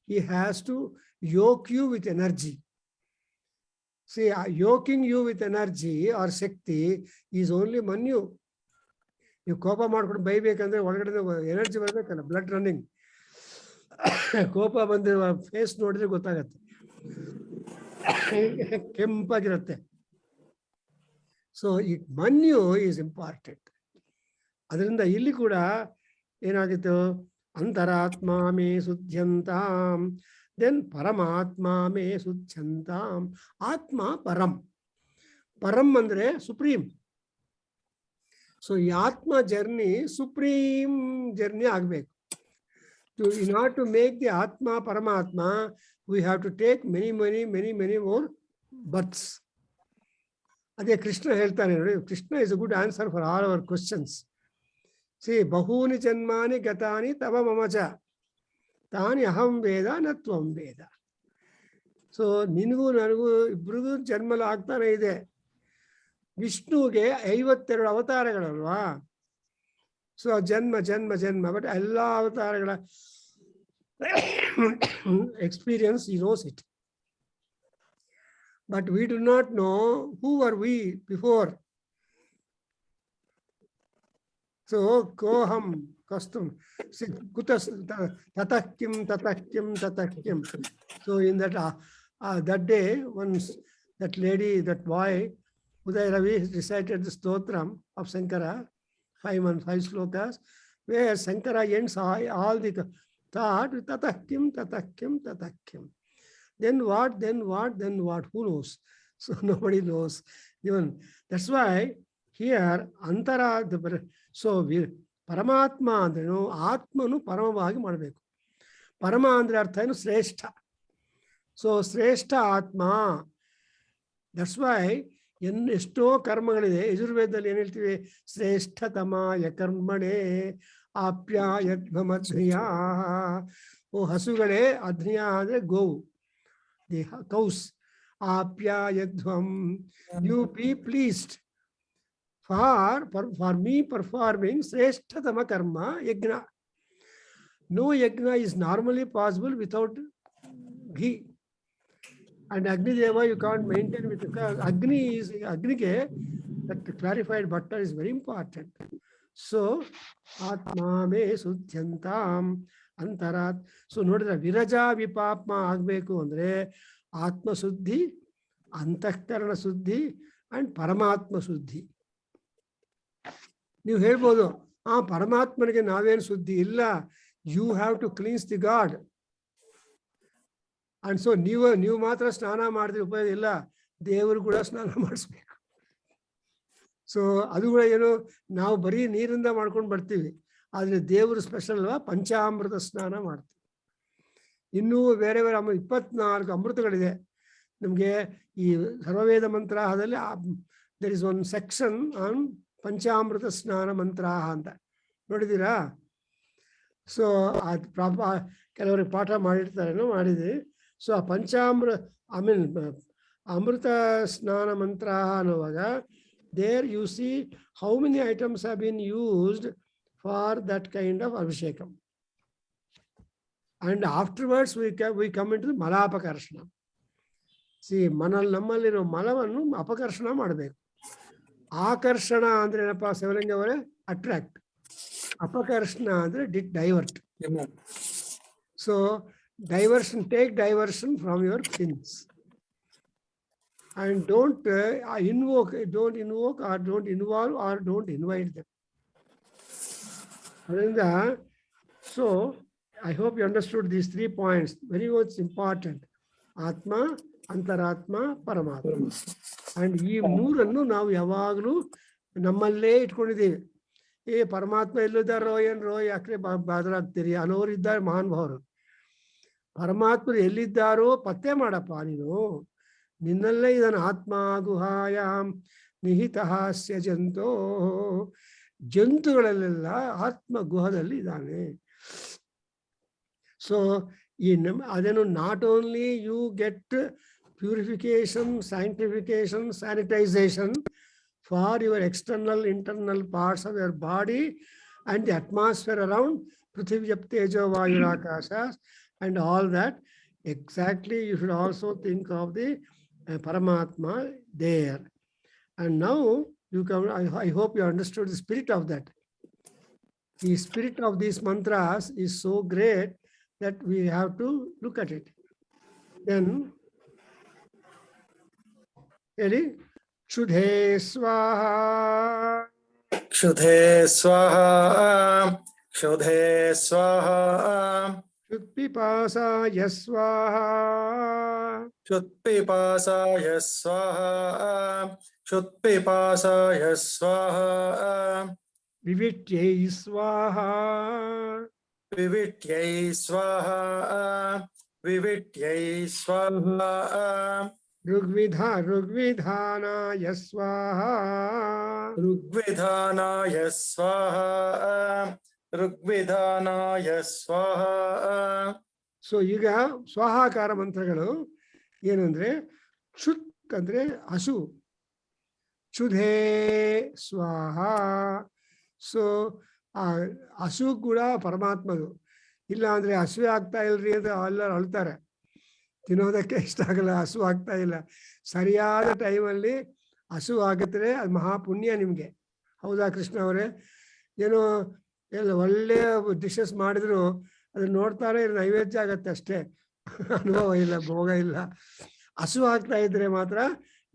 he has to yoke you with energy. See, yoking you with energy or Shakti is only Manyu. ನೀವು ಕೋಪ ಮಾಡ್ಕೊಂಡು ಬೈಬೇಕಂದ್ರೆ ಒಳಗಡೆ energy ಬರಬೇಕಲ್ಲ, ಬ್ಲಡ್ ರನ್ನಿಂಗ್. ಕೋಪ ಬಂದ್ರೆ ಫೇಸ್ ನೋಡಿದ್ರೆ ಗೊತ್ತಾಗತ್ತೆ, ಕೆಂಪಾಗಿರುತ್ತೆ. ಸೊ ಈ ಮನ್ಯು ಈಸ್ ಇಂಪಾರ್ಟೆಂಟ್. ಅದರಿಂದ ಇಲ್ಲಿ ಕೂಡ ಏನಾಗಿತ್ತು, ಅಂತರಾತ್ಮ ಮೇ ಶುದ್ಧ್ಯಂತಾಂ, ದೆನ್ ಪರಮಾತ್ಮ ಮೇ ಶುದ್ಧ್ಯಂತಾಂ. ಆತ್ಮ ಪರಂ, ಪರಂ ಅಂದ್ರೆ ಸುಪ್ರೀಂ. ಸೊ ಈ ಆತ್ಮ ಜರ್ನಿ ಸುಪ್ರೀಂ ಜರ್ನಿ ಆಗಬೇಕು. In order to make the Atma Paramatma, we have to take many more births. ಅದೇ ಕೃಷ್ಣ ಹೇಳ್ತಾನೆ ನೋಡಿ, Krishna is a good answer for all our questions. See ಬಹೂನಿ ಜನ್ಮಾನಿ ಗತಾನಿ ತವ ಮಮಚ ತಾನಿ ಅಹಂ ವೇದ ನ ತ್ವಂ ವೇದ. ಸೊ ನಿನಗೂ ನನಗೂ ಇಬ್ರಿಗೂ ಜನ್ಮಲ ಆಗ್ತಾನೆ ಇದೆ. ವಿಷ್ಣುವಿಗೆ 52 ಅವತಾರಗಳಲ್ವಾ. ಸೊ ಜನ್ಮ ಜನ್ಮ ಜನ್ಮ, ಬಟ್ ಎಲ್ಲ ಅವತಾರಗಳ experience he knows it. But we do not know who were we before. So koham custom kutas tatakim tatakim tatakim. So in that that day, once that lady, that boy Uday Ravi recited the stotram of Shankara, 5 slokas, where Shankara ends all the thought with tatakim tatakim tatakim. Then what, then what, then what? Who knows? So nobody knows. Even that's why here Antara, so Paramatma andrenu Atmanu Paramavagi ಮಾಡಬೇಕು. ಪರಮ ಅಂದ್ರೆ ಅರ್ಥ ಏನು? ಶ್ರೇಷ್ಠ. So ಶ್ರೇಷ್ಠ Atma. That's why ಎಷ್ಟೋ ಕರ್ಮಗಳಿದೆ. ಯಜುರ್ವೇದದಲ್ಲಿ ಏನ್ ಹೇಳ್ತೀವಿ? ಶ್ರೇಷ್ಠತಮಾಯ ಕರ್ಮಣೆ ಆಪ್ಯಾಯಧ್ವಮಧ್ರಿಯ. ಓ ಹಸುಗಳೇ, ಅಧ್ರಿಯ ಅಂದ್ರೆ ಗೋವು, ದಿ ಕೌಸ್. ಆಪ್ಯಾಯಧ್ವಂ, you be pleased for me performing ಶ್ರೇಷ್ಠತಮ ಕರ್ಮ ಯಜ್ಞ. No yajna is normally possible without ghee. And Agni Deva you can't maintain with Agnike, that clarified butter is very important. So Atma me Sudhyantam Antarat. So ನೋಡಿದ್ರೆ ವಿರಜಾ ವಿಪಾಪ್ಮ ಆಗಬೇಕು ಅಂದ್ರೆ ಆತ್ಮ ಶುದ್ಧಿ, ಅಂತಃಕರಣ ಶುದ್ಧಿ ಅಂಡ್ ಪರಮಾತ್ಮ ಶುದ್ಧಿ. ನೀವು ಹೇಳ್ಬೋದು, ಆ ಪರಮಾತ್ಮನಿಗೆ ನಾವೇನು ಶುದ್ಧಿ ಇಲ್ಲ. You have to cleanse the God. And so ನೀವು ಮಾತ್ರ ಸ್ನಾನ ಮಾಡಿದ್ರೆ ಉಪಯೋಗ ಇಲ್ಲ, ದೇವರು ಕೂಡ ಸ್ನಾನ ಮಾಡಿಸ್ಬೇಕು. ಸೊ ಅದು ಕೂಡ ಏನು, ನಾವು ಬರೀ ನೀರಿಂದ ಮಾಡ್ಕೊಂಡು ಬರ್ತೀವಿ, ಆದರೆ ದೇವರು ಸ್ಪೆಷಲ್ ಅಲ್ವಾ, ಪಂಚಾಮೃತ ಸ್ನಾನ ಮಾಡ್ತೀವಿ. ಇನ್ನೂ ಬೇರೆ ಬೇರೆ 24 ಅಮೃತಗಳಿದೆ ನಮಗೆ. ಈ ಸರ್ವವೇದ ಮಂತ್ರಾಹದಲ್ಲಿ there is one section on panchamrita snana ಮಂತ್ರ ಅಂತ ನೋಡಿದ್ದೀರಾ? ಸೊ ಕೆಲವರಿಗೆ ಪಾಠ ಮಾಡಿರ್ತಾರೇನೋ, ಮಾಡಿದ್ರಿ. ಸೊ ಆ ಅಮೃತ ಸ್ನಾನ ಮಂತ್ರ ಅನ್ನುವಾಗ there you see how many items have been used for that kind of abhishekam. And afterwards we come into ಮಲಾಪಕರ್ಷಣ. ನಮ್ಮಲ್ಲಿರೋ ಮಲವನ್ನು ಅಪಕರ್ಷಣ ಮಾಡಬೇಕು. ಆಕರ್ಷಣ ಅಂದ್ರೆ ಏನಪ್ಪಾ ಶಿವಲಿಂಗ ಅವರೇ? ಅಟ್ರಾಕ್ಟ್. ಅಪಕರ್ಷಣ ಅಂದ್ರೆ divert. So diversion, take diversion from your sins and don't invoke or don't involve or don't invite them. ಅದರಿಂದ so I hope you understood these 3 points, very much important. Atma, antaratma, ಪರಮಾತ್ಮ. ಅಂಡ್ ಈ ಮೂರನ್ನು ನಾವು ಯಾವಾಗಲೂ ನಮ್ಮಲ್ಲೇ ಇಟ್ಕೊಂಡಿದ್ದೀವಿ. ಪರಮಾತ್ಮ ಎಲ್ಲಿದ್ದಾರೋ ಏನ್ರೋ, ಯಾಕೆ ಬಾದರಾಗ್ತೀರಿ ಅನ್ನೋರು ಇದ್ದಾರೆ ಮಹಾನುಭಾವರು. ಪರಮಾತ್ಮರು ಎಲ್ಲಿದ್ದಾರೋ ಪತ್ತೆ ಮಾಡಪ್ಪ ನೀನು, ನಿನ್ನಲ್ಲೇ ಇದ್ದಾನೆ. ಆತ್ಮ ಗುಹಾಯಾಮ್ ನಿಹಿತಹಾಸ್ಯ ಜಂತೋ. ಜಂತುಗಳಲ್ಲೆಲ್ಲ ಆತ್ಮ ಗುಹದಲ್ಲಿ ಇದ್ದಾನೆ. ಸೊ ಅದೇನು, not only you get purification, sanctification, sanitization for your external, internal parts of your body and the atmosphere around Prithvi, Tejo, Vayu, Akashas and all that. Exactly, you should also think of the Paramatma there. And now you come, I hope you understood the spirit of that. The spirit of these mantras is so great that we have to look at it. Then ಹೇಳಿ, ಕ್ಷುಧೇ ಸ್ವಾಹ, ಕ್ಷುಧೇ ಸ್ವಾಹ, ಕ್ಷುಧೇ ಸ್ವಾಹ, ಕ್ಷುತ್ಪಿಪಾಸಾಯ ಸ್ವಾಹ, ಕ್ಷುತ್ಪಿಪಾಸಾಯ ಸ್ವಾಹ, ಕ್ಷುತ್ಪಿಪಾಸಾಯ ಸ್ವಾಹ, ವಿವಿಟ್ಯೈ ಸ್ವಾಹ, ವಿವಿಟ್ಯೈ ಸ್ವಾಹ, ವಿವಿಟ್ಯೈ ಸ್ವಾಹ, ಋಗ್ವಿಧಾನಾಯ ಸ್ವಾಹ, ಋಗ್ವಿಧಾನಾಯ ಸ್ವಾಹ, ಋಗ್ವಿಧಾನಾಯ ಸ್ವಾಹ. ಸೊ ಈಗ ಸ್ವಾಹಾಕಾರ ಮಂತ್ರಗಳು ಏನು ಅಂದ್ರೆ, ಕ್ಷುತ್ ಅಂದ್ರೆ ಹಸು, ಕ್ಷುಧೇ ಸ್ವಾಹ. ಸೊ ಆ ಹಸು ಕೂಡ ಪರಮಾತ್ಮದು. ಇಲ್ಲ ಅಂದ್ರೆ ಹಸುವೆ ಆಗ್ತಾ ಇಲ್ರಿ ಅಂತ ಎಲ್ಲರೂ ಅಳ್ತಾರೆ, ತಿನ್ನೋದಕ್ಕೆ ಇಷ್ಟ ಆಗಲ್ಲ, ಹಸು ಆಗ್ತಾ ಇಲ್ಲ. ಸರಿಯಾದ ಟೈಮಲ್ಲಿ ಹಸು ಆಗಿದ್ರೆ ಅದು ಮಹಾಪುಣ್ಯ ನಿಮಗೆ. ಹೌದಾ ಕೃಷ್ಣ ಅವರೇ? ಏನೋ ಎಲ್ಲ ಒಳ್ಳೆಯ ಡಿಶಸ್ ಮಾಡಿದ್ರು ಅದನ್ನ ನೋಡ್ತಾರೆ, ನೈವೇದ್ಯ ಆಗತ್ತೆ ಅಷ್ಟೇ, ಅನುಭವ ಇಲ್ಲ, ಭೋಗ ಇಲ್ಲ. ಹಸು ಆಗ್ತಾ ಇದ್ರೆ ಮಾತ್ರ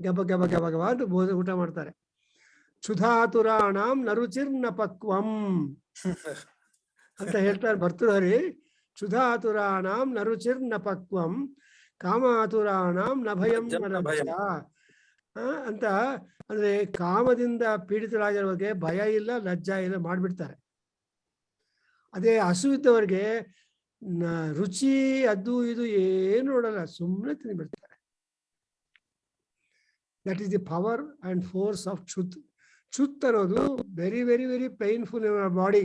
ಗಬ ಗಬ ಗಬ ಗಬ ಅಂತ ಊಟ ಮಾಡ್ತಾರೆ. ಕ್ಷುಧಾತುರಾಣಾಂ ನರುಚಿರ್ನ ಪಕ್ವಂ ಅಂತ ಹೇಳ್ತಾರೆ ಭರ್ತೃಹರಿ. ಕ್ಷುಧಾತುರಾಣಾಂ ನರುಚಿರ್ನ ಪಕ್ವಂ ಕಾಮಾತುರಾಣಾಂ ನ ಭಯಂ ನ ಲಜ್ಜ ಅಂತ. ಅಂದ್ರೆ ಕಾಮದಿಂದ ಪೀಡಿತರಾಗಿರೋರಿಗೆ ಭಯ ಇಲ್ಲ, ಲಜ್ಜಾ ಇಲ್ಲ, ಮಾಡ್ಬಿಡ್ತಾರೆ. ಅದೇ ಹಸು ಇದ್ದವರಿಗೆ ರುಚಿ ಅದು ಇದು ಏನು ನೋಡಲ್ಲ, ಸುಮ್ಮನೆ ತಿಂದ್ಬಿಡ್ತಾರೆ. That is the power and force of Chut. Chut ಅನ್ನೋದು very, very, very painful in our body.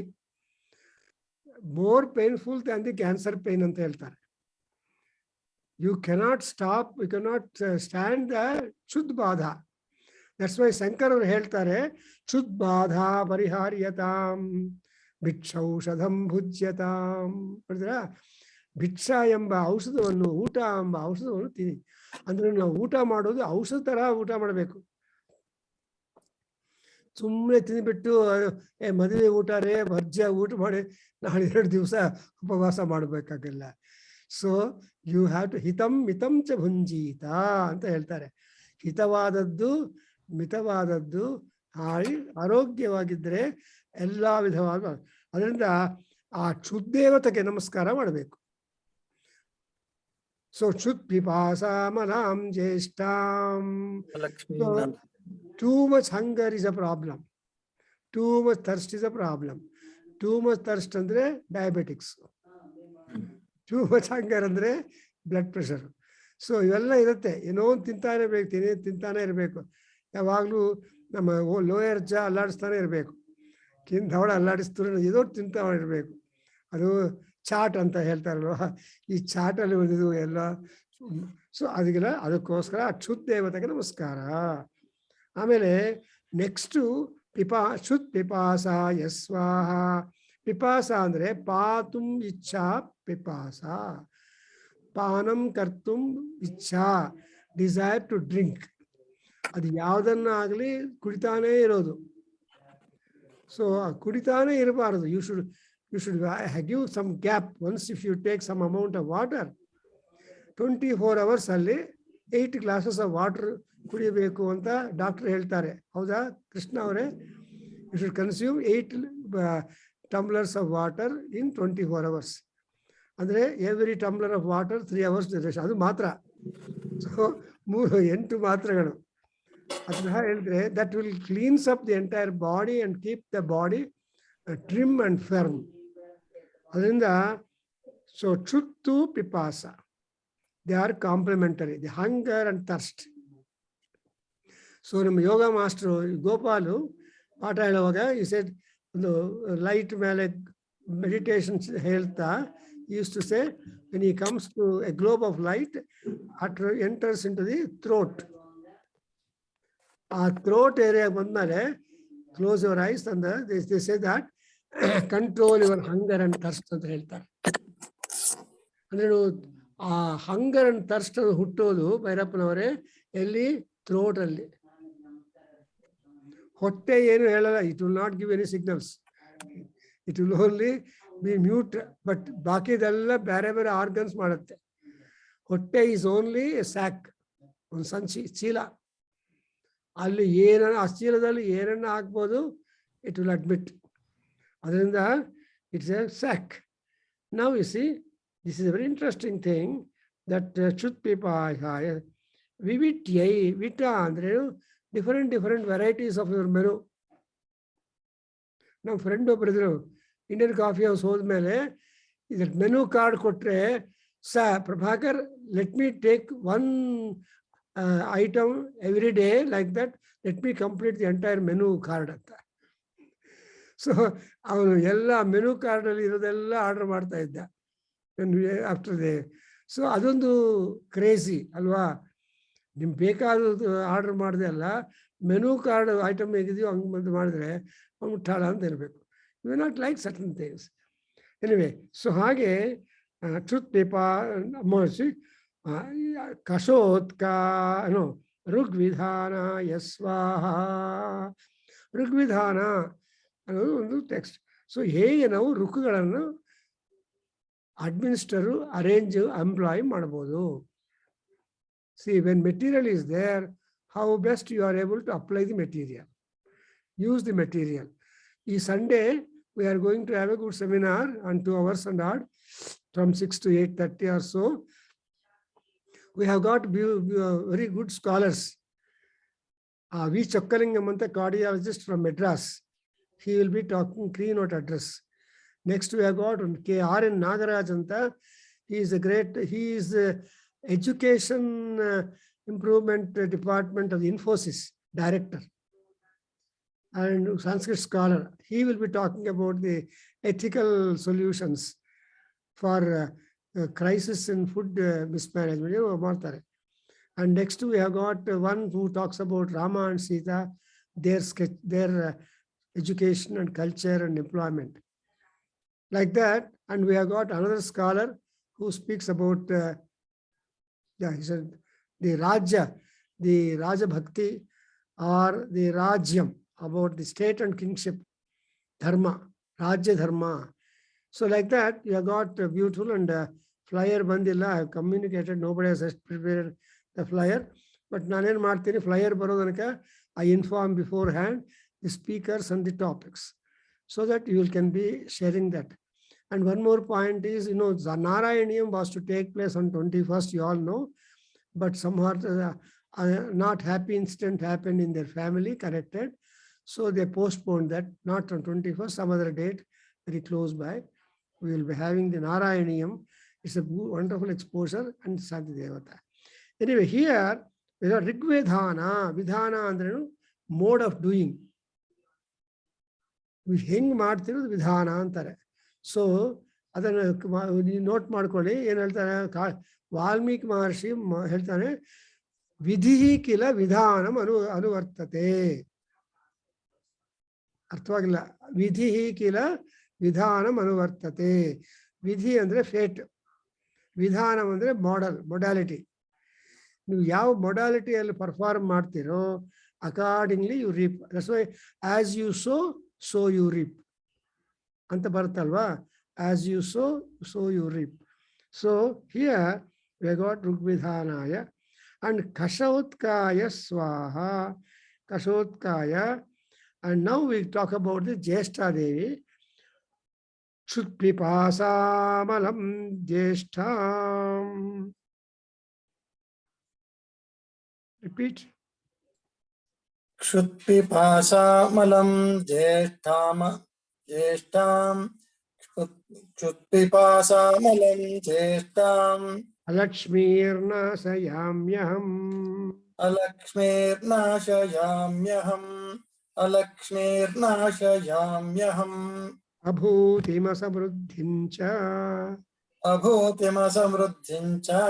More painful than the cancer pain ಅಂತ ಹೇಳ್ತಾರೆ. You cannot stop, you cannot stand the Chut Badha. That's why Shankar ಅವರು ಹೇಳ್ತಾರೆ Chut Badha ಪರಿಹಾರ್ಯತಾಂ ಭಿಕ್ಷೌಷಧಂ ಭುಜ್ಯತಾಂ. ಭಿಕ್ಷಾ ಎಂಬ ಔಷಧವನ್ನು, ಊಟ ಎಂಬ ಔಷಧವನ್ನು ತಿನ್ನಿ. ಅಂದ್ರೆ ನಾವು ಊಟ ಮಾಡೋದು ಔಷಧ ತರ ಊಟ ಮಾಡಬೇಕು. ಸುಮ್ಮನೆ ತಿಂದ್ಬಿಟ್ಟು ಮದುವೆ ಊಟ ರೇ ಭರ್ಜ ಊಟ ಮಾಡಿ ನಾಳೆ 2 ದಿವಸ ಉಪವಾಸ ಮಾಡಬೇಕಾಗಿಲ್ಲ. ಸೊ ಯು ಹ್ಯಾವ್ ಟು ಹಿತಂ ಮಿತಂ ಚ ಭುಂಜೀತ ಅಂತ ಹೇಳ್ತಾರೆ. ಹಿತವಾದದ್ದು ಮಿತವಾದದ್ದು ಆರೋಗ್ಯವಾಗಿದ್ದರೆ ಎಲ್ಲ ವಿಧವಾದ. ಅದರಿಂದ ಆ ಕ್ಷುದ್ದೇವತೆಗೆ ನಮಸ್ಕಾರ ಮಾಡಬೇಕು. So ಕ್ಷುತ್ ಪಿಪಾಸಾಮಲಾಂ ಜ್ಯೇಷ್ಠಾಂ. Too much hunger is a problem. Too much thirst is a problem. Too much thirst andre diabetics. Too much hunger andre blood pressure. So ಇವೆಲ್ಲ ಇರುತ್ತೆ. ಏನೋ ತಿಂತಾನೆ ಇರಬೇಕು, ತಿಂತಾನೆ ಇರಬೇಕು. ಯಾವಾಗಲೂ ನಮ್ಮ ಲೋಯರ್ ಜಾ ಅಲ್ಲಾಡಿಸ್ತಾನೆ ಇರಬೇಕು. ಕಿಂದವಳ ಅಲ್ಲಾಡಿಸ್ತಾರೆ, ಏನೋ ತಿಂತಾ ಇರಬೇಕು. ಅದು ಚಾಟ್ ಅಂತ ಹೇಳ್ತಾರಲ್ವ, ಈ ಚಾಟಲ್ಲಿ ಒಂದು ಎಲ್ಲ. ಸೊ ಅದಕ್ಕೋಸ್ಕರ ಅಕ್ಷುತ್ ದೇವತೆಗೆ ನಮಸ್ಕಾರ. ಆಮೇಲೆ ನೆಕ್ಸ್ಟು ಶುತ್ ಪಿಪಾಸ ಯಸ್ವಾಹ. ಪಿಪಾಸ ಅಂದ್ರೆ ಪಾತುಂ ಇಚ್ಛಾ ಪಿಪಾಸ. ಪಾನಂ ಕರ್ತುಂ ಇಚ್ಛಾ, ಡಿಸೈರ್ ಟು ಡ್ರಿಂಕ್. ಅದು ಯಾವುದನ್ನಾಗಲಿ ಕುಡಿತಾನೇ ಇರೋದು. ಸೊ ಕುಡಿತಾನೇ ಇರಬಾರದು. You should give some gap. Once if you take some amount of water, 24 hours ಅಲ್ಲಿ 8 glasses ಆಫ್ ವಾಟರ್ ಕುಡಿಯಬೇಕು ಅಂತ ಡಾಕ್ಟರ್ ಹೇಳ್ತಾರೆ. ಹೌದಾ ಕೃಷ್ಣ ಅವರೇ? You should consume 8 tumblers of water in 24 hours. ಅಂದರೆ every tumbler of water 3 hours duration. ಅದು ಮಾತ್ರ. So 8 ಮಾತ್ರೆಗಳು. ಅದನ್ನ ಹೇಳಿದ್ರೆ that will cleanse up the entire body and keep the body trim and firm. ಅದರಿಂದ ಸೊ ಕ್ಷುತ್ತು ಪಿಪಾಸ, they are complementary. The hunger and thirst. So ನಮ್ಮ ಯೋಗ ಮಾಸ್ಟರು ಗೋಪಾಲು ಪಾಠ ಹೇಳುವಾಗ ಈ ಸೆಡ್ ಒಂದು ಲೈಟ್ ಮೇಲೆ ಮೆಡಿಟೇಷನ್ ಹೇಳ್ತಾ use to say when he comes to a globe of light, enters into the throat. ಆ ಥ್ರೋಟ್ ಏರಿಯಾ ಬಂದ್ಮೇಲೆ close your eyes ಅಂದ they say that control your hunger and thirst ಅಂತ ಹೇಳ್ತಾರೆ. ಅಂದ್ರೆ ಆ ಹಂಗರ್ ಅಂಡ್ ಥರ್ಸ್ಟ್ ಹುಟ್ಟೋದು ಭೈರಪ್ಪನವರೇ ಎಲ್ಲಿ? ಥ್ರೋಟ್ ಅಲ್ಲಿ. ಹೊಟ್ಟೆ ಏನು ಹೇಳಲ್ಲ. It will not give any signals. It will only be mute. But ಬಾಕಿದೆಲ್ಲ ಬೇರೆ ಬೇರೆ ಆರ್ಗನ್ಸ್ ಮಾಡುತ್ತೆ. ಹೊಟ್ಟೆ ಈಸ್ ಓನ್ಲಿ ಎ ಸ್ಯಾಕ್, ಒಂದು ಸಂಚಿ, ಚೀಲ. ಅಲ್ಲಿ ಏನನ್ನ ಆ ಚೀಲದಲ್ಲಿ ಏನನ್ನ ಹಾಕ್ಬೋದು, ಇಟ್ ವಿಲ್ ಅಡ್ಮಿಟ್. ಅದರಿಂದ ಇಟ್ಸ್ ಎ ಸ್ಯಾಕ್. ನಾವು you see this is a very interesting thing that ಶುತ್ ಪಿಪಾಸಾಯ ವಿವಿಟ್ಯೈ. ವಿಟ ಅಂದ್ರೆ different varieties of your menu. ನಮ್ಮ ಫ್ರೆಂಡ್ ಒಬ್ಬರಿದ್ರು, ಇಂಡಿಯನ್ ಕಾಫಿ ಹೌಸ್ ಹೋದ್ಮೇಲೆ ಇದಕ್ಕೆ ಮೆನು ಕಾರ್ಡ್ ಕೊಟ್ಟರೆ, Prabhakar let me take 1 item every day like that, let me complete the entire menu card ಅಂತ. ಸೊ ಅವನು ಎಲ್ಲ ಮೆನು ಕಾರ್ಡಲ್ಲಿ ಇರೋದೆಲ್ಲ ಆರ್ಡರ್ ಮಾಡ್ತಾ ಇದ್ದ ಆಫ್ಟರ್ ದೇ. ಸೊ ಅದೊಂದು ಕ್ರೇಜಿ ಅಲ್ವಾ? ನಿಮ್ಗೆ ಬೇಕಾದದ್ದು ಆರ್ಡರ್ ಮಾಡಿದೆ ಅಲ್ಲ, ಮೆನು ಕಾರ್ಡ್ ಐಟಮ್ ಹೇಗಿದೆಯೋ ಹಂಗೆ ಮಾಡಿದ್ರೆ ಅವ್ನು ಠಾಳ ಅಂತ ಇರಬೇಕು. You not like certain things. Anyway, so ಹಾಗೆ ಕ್ಷುತ್ ಪಿಪಾ ಕಶೋತ್ಕಾನೋ ಋಗ್ವಿಧಾನ ಯಸ್ವಾಹ. ಋಗ್ವಿಧಾನ ಅನ್ನೋದು ಒಂದು ಟೆಕ್ಸ್ಟ್. ಸೊ ಹೇಗೆ ನಾವು ಋಕ್ಕುಗಳನ್ನು ಅಡ್ಮಿನಿಸ್ಟರು ಎಂಪ್ಲಾಯ್ ಮಾಡ್ಬೋದು. See, when material is there, how best you are able to apply the material, use the material. This Sunday, we are going to have a good seminar on 2 hours and odd, from 6 to 8:30 or so. We have got very good scholars. V. Chokkalingam, cardiologist from Madras. He will be talking keynote address. Next, we have got K.R.N. Nagaraj. He is a great, he is education improvement department of the Infosys director and Sanskrit scholar. He will be talking about the ethical solutions for crisis in food mismanagement. And next we have got one who talks about Rama and Sita, their education and culture and employment. Like that, and we have got another scholar who speaks about he said the Raja Bhakti or the Rajyam, about the state and kingship, Dharma, Rajya Dharma. So like that, you have got beautiful and flyer bandilla. I have communicated, nobody has prepared the flyer, but nanen martini flyer barodanaka, I inform beforehand the speakers and the topics, so that you can be sharing that. And one more point is, the Narayaniyam was to take place on 21st, you all know, but somehow not happy incident happened in their family, connected. So they postponed that, not on 21st, some other date, very close by. We will be having the Narayaniyam. It's a wonderful exposure and Santi Devata. Anyway, here, we have Rigvedhana, Vidhana andre mode of doing. We hing martiru Vidhana antare. So, ಅದನ್ನು note ಮಾಡ್ಕೊಳ್ಳಿ. ಏನು ಹೇಳ್ತಾರೆ, ವಾಲ್ಮೀಕಿ ಮಹರ್ಷಿ ಹೇಳ್ತಾನೆ, ವಿಧಿ ಕಿಲ ವಿಧಾನಂ ಅನುವರ್ತತೆ. ಅರ್ಥವಾಗಿಲ್ಲ. ವಿಧಿ ಕಿಲ ವಿಧಾನಂ ಅನುವರ್ತತೆ. ವಿಧಿ ಅಂದ್ರೆ ಫೇಟ್, ವಿಧಾನಂ ಅಂದ್ರೆ ಮೊಡಾಲಿಟಿ. ನೀವು ಯಾವ ಮೊಡಾಲಿಟಿಯಲ್ಲಿ ಪರ್ಫಾರ್ಮ್ ಮಾಡ್ತೀರೋ accordingly you reap. That's why as you sow you reap ಅಂತ ಬರುತ್ತಲ್ವಾ. As you sow, so you reap. So here we got Rugvidhanaya and Kashotkaya Swaha, Kashotkaya. And now we talk about the Jeshta Devi. Chutpipasamalam Jeshtam. Repeat. Chutpipasamalam Jeshtam. Chutpipasamalam Jeshtam. Alakshmirnasayamyaham. Alakshmirnashayamyaham. Alakshmirnashayamyaham. Abhutimasamruddhincha. Abhutimasamruddhincha.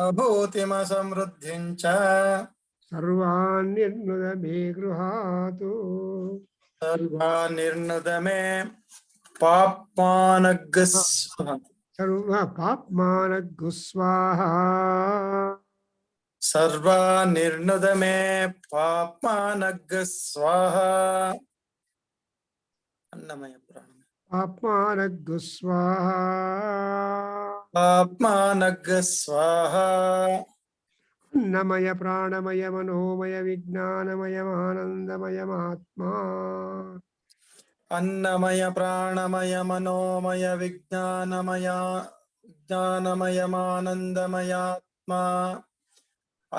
Abhutimasamruddhincha. Sarvanirnudame gruhatu. Sarvanirnudame Papmanagusvaha. Papmanagusvaha. Sarvanirnudame Papmanagusvaha. Annamaya Pranamaya. Papmanagusvaha. Papmanagusvaha. Annamaya pranamaya manomaya vijnanamaya anandamaya mahatma. Annamaya Pranamaya Manomaya Vijnanamaya Manandamayatma.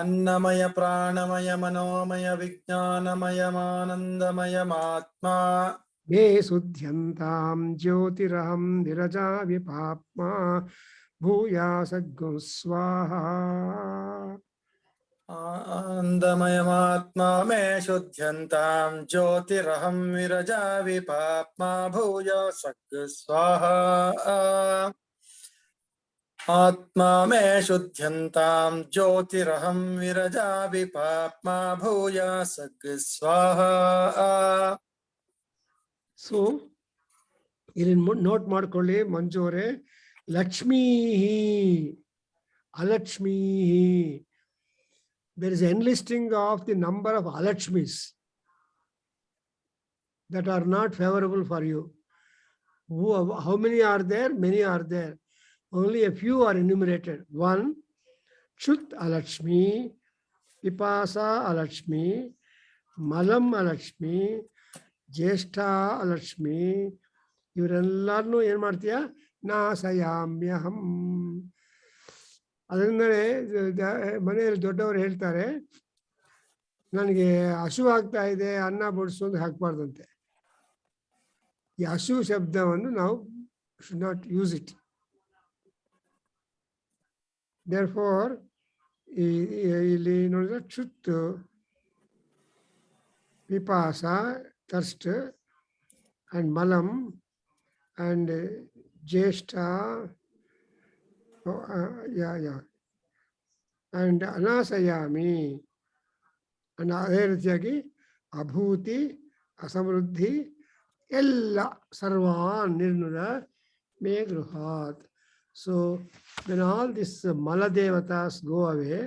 Annamaya Pranamaya Manomaya Vijnanamaya Manandamayatma. Me sudhyantam jyotiraham viraja vipapma bhuya sadgusvaha. Andamayatma me shuddhyantam jyotiraham viraja vipapma bhuya sakasvaha. Atma me shuddhyantam jyotiraham viraja vipapma bhuya sakasvaha. So, ಇಲ್ಲಿ note ಮಾಡ್ಕೊಳ್ಳಿ ಮಂಜೂರೆ. Lakshmi ಅಲಕ್ಷ್ಮೀ. There is enlisting of the number of alakshmis that are not favorable for you. How many are there? Many are there. Only a few are enumerated. 1, Chut Alakshmi, Pipasa Alakshmi, Malam Alakshmi, Jeshta Alakshmi. ಇವರೆಲ್ಲರನ್ನೂ ಏನು ಮಾಡ್ತೀಯ? ನಾಸಯಾಮ್ಯಹಂ. ಅದರಿಂದಲೇ ಮನೆಯಲ್ಲಿ ದೊಡ್ಡವರು ಹೇಳ್ತಾರೆ, ನನಗೆ ಹಸುವಾಗ್ತಾ ಇದೆ, ಅನ್ನ ಬಡಿಸು ಅಂತ ಹಾಕ್ಬಾರ್ದಂತೆ. ಈ ಹಸು ಶಬ್ದವನ್ನು ನಾವು should not use it. Therefore, ಇಲ್ಲಿ ನೋಡಿದ್ರೆ ಕ್ಷುತ್, ವಿಪಾಸ thirst, and malam, and jeshta, and anasayami, and ಅದೇ ರೀತಿಯಾಗಿ ಅಭೂತಿ, ಅಸಮೃದ್ಧಿ ಎಲ್ಲ ಸರ್ವಾನ್ ನಿರ್ನುದ May ಗೃಹಾತ್. So when all these mala devatas go away,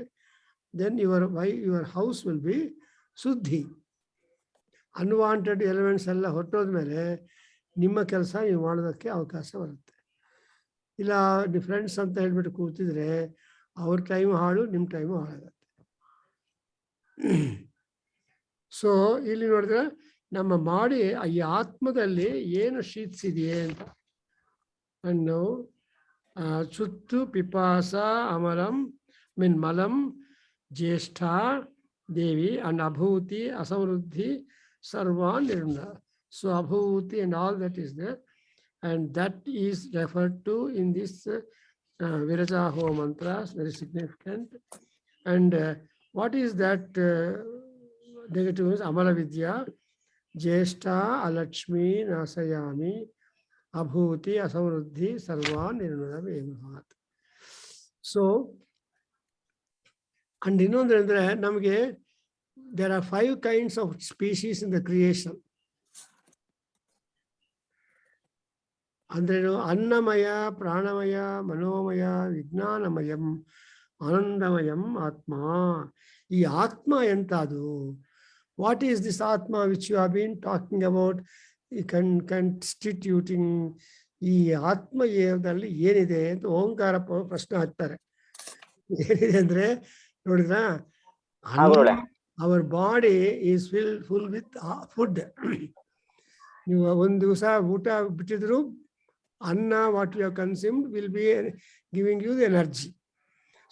then your house will be suddhi. Unwanted elements ಎಲ್ಲ ಹೊರಟೋದ್ಮೇಲೆ ನಿಮ್ಮ ಕೆಲಸ ನೀವು ಮಾಡೋದಕ್ಕೆ ಅವಕಾಶ ಬರುತ್ತೆ. ಇಲ್ಲ ನಿಮ್ಮ ಫ್ರೆಂಡ್ಸ್ ಅಂತ ಹೇಳ್ಬಿಟ್ಟು ಕೂತಿದ್ರೆ ಅವ್ರ ಟೈಮ್ ಹಾಳು, ನಿಮ್ಮ ಟೈಮು ಹಾಳಾಗತ್ತೆ. ಸೊ ಇಲ್ಲಿ ನೋಡಿದ್ರೆ ನಮ್ಮ ಮಾಡಿ ಈ ಆತ್ಮದಲ್ಲಿ ಏನು ಶೀತ್ಸಿದೆಯೇ ಅಂತ ಅನ್ನು ಚುತ್ತು, ಪಿಪಾಸ, ಅಮಲಂ ಮಲಂ, ಜ್ಯೇಷ್ಠ ದೇವಿ, and ಅಭೂತಿ, ಅಸಮೃದ್ಧಿ, sarva nirna. So abhuti and all that is there, and that is referred to in this Virajaho mantras, very significant. And what is that negative is Amala Vidya, Jeshta, Alakshmi, Nasayami, Abhuti, Asamruddhi, Sarva Nirnada Vehat. So, and ಇನ್ನೊಂದ್ರೆ ನಮಗೆ there are 5 kinds of species in the creation. Andreno annamaya, pranamaya, manomaya, vijnanamayam, anandamayam atma. Ee atma entadu. What is this atma which you have been talking about, constituting? Ee atma yevdalli yenide anta ಓಂಕಾರ ಪ್ರಶ್ನೆ ಹಾಕ್ತಾರೆ. ಏನಿದೆ ಅಂದ್ರೆ ನೋಡಿದ್ರಾ, our body is full with food. ನೀವು ಒಂದು ದಿವಸ ಊಟ ಬಿಟ್ಟಿದ್ರು ಅನ್ನ, what you have consumed will be giving you the energy.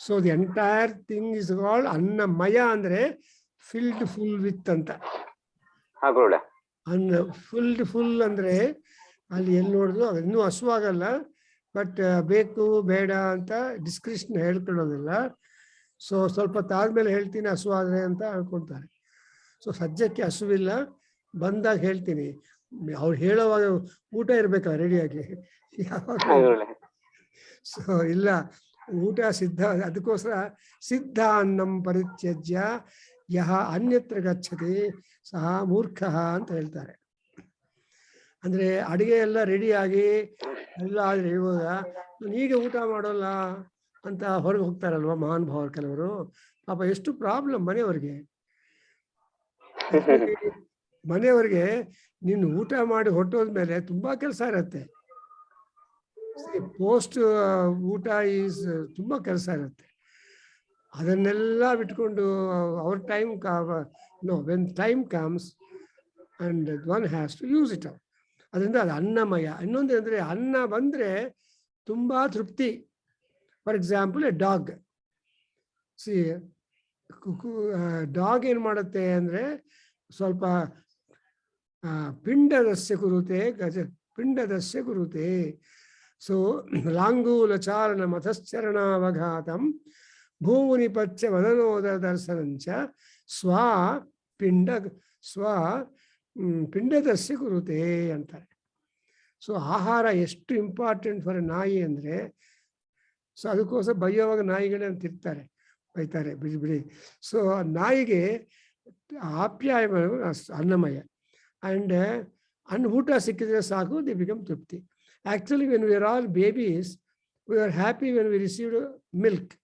So the entire thing is called ಅನ್ನಮಯ, ಅಂದ್ರೆ filled full with ಅಂತ. ಫುಲ್ ಅಂದ್ರೆ ಅಲ್ಲಿ ಎಲ್ಲಿ ನೋಡಿದ್ರು ಅದು ಇನ್ನೂ ಹಸುವಾಗಲ್ಲ, ಬಟ್ ಬೇಕು ಬೇಡ ಅಂತ ಡಿಸ್ಕ್ರಿಪ್ಷನ್ ಹೇಳ್ಕೊಳ್ಳೋದಿಲ್ಲ. ಸೊ ಸ್ವಲ್ಪ ತಾದ್ಮೇಲೆ ಹೇಳ್ತೀನಿ ಹಸುವಾದ್ರೆ ಅಂತ ಹೇಳ್ಕೊಳ್ತಾರೆ. ಸೊ ಸದ್ಯಕ್ಕೆ ಹಸುವಿಲ್ಲ, ಬಂದಾಗ ಹೇಳ್ತೀನಿ. ಅವ್ರು ಹೇಳೋವಾಗ ಊಟ ಇರ್ಬೇಕಲ್ಲ ರೆಡಿಯಾಗಿ. ಸೊ ಇಲ್ಲ, ಊಟ ಸಿದ್ಧ, ಅದಕ್ಕೋಸ್ಕರ ಸಿದ್ಧ ಅನ್ನಂ ಪರಿತ್ಯಜ್ಯ ಯಹ ಅನ್ಯತ್ರ ಗಚ್ಚತಿ ಸಹ ಮೂರ್ಖ ಅಂತ ಹೇಳ್ತಾರೆ. ಅಂದ್ರೆ ಅಡಿಗೆ ಎಲ್ಲ ರೆಡಿಯಾಗಿ ಎಲ್ಲ ಆದ್ರೆ ಇವಾಗ ನಾನು ಈಗ ಊಟ ಮಾಡೋಲ್ಲ ಅಂತ ಹೊರಗೆ ಹೋಗ್ತಾರಲ್ವ ಮಹಾನ್ ಭಾವರು ಕೆಲವರು. ಪಾಪ ಎಷ್ಟು ಪ್ರಾಬ್ಲಮ್ ಮನೆಯವ್ರಿಗೆ ನೀನು ಊಟ ಮಾಡಿ ಹೊಟ್ಟೋದ್ಮೇಲೆ ತುಂಬಾ ಕೆಲಸ ಇರುತ್ತೆ. ಪೋಸ್ಟ್ ಊಟ ಈಸ್ ತುಂಬಾ ಕೆಲಸ ಇರುತ್ತೆ. ಅದನ್ನೆಲ್ಲ ಬಿಟ್ಕೊಂಡು ಅವ್ರ time when time comes and one has to use it. ಅದರಿಂದ ಅದು ಅನ್ನಮಯ. ಇನ್ನೊಂದು ಅಂದ್ರೆ ಅನ್ನ ಬಂದ್ರೆ ತುಂಬಾ ತೃಪ್ತಿ. For example a dog. Dog ಏನು ಮಾಡುತ್ತೆ ಅಂದರೆ ಸ್ವಲ್ಪ ಪಿಂಡದಸ್ಯ ಕುರುತೆ ಪಿಂಡದಸ್ಯ ಕುರುತೆ. ಸೊ ಲಾಂಗೂಲಚಾರಣ ಮತಶ್ಚರಣಾವಘಾತಂ ಭೂನಿಪಚ್ಚ ವದನೋದ ದರ್ಶನಂಚ ಪಿಂಡದಸ್ಯ ಕುರುತೆ ಅಂತಾರೆ. ಸೊ ಆಹಾರ ಎಷ್ಟು ಇಂಪಾರ್ಟೆಂಟ್ ಫಾರ್ ನಾಯಿ ಅಂದರೆ, ಸೊ ಅದಕ್ಕೋಸ್ಕರ ಬೈಯೋವಾಗ ನಾಯಿಗಳೇ ಅಂತ ಇರ್ತಾರೆ, ಬೈತಾರೆ ಬಿಡಿ. ಸೊ ನಾಯಿಗೆ ಆಪ್ಯಾಯ ಅನ್ನಮಯ. ಅಂಡ್ ಊಟ ಸಿಕ್ಕಿದ್ರೆ ಸಾಕು, ದಿ ಬಿಕಮ್ ತೃಪ್ತಿ. Actually when we are all babies, we are happy when we received milk.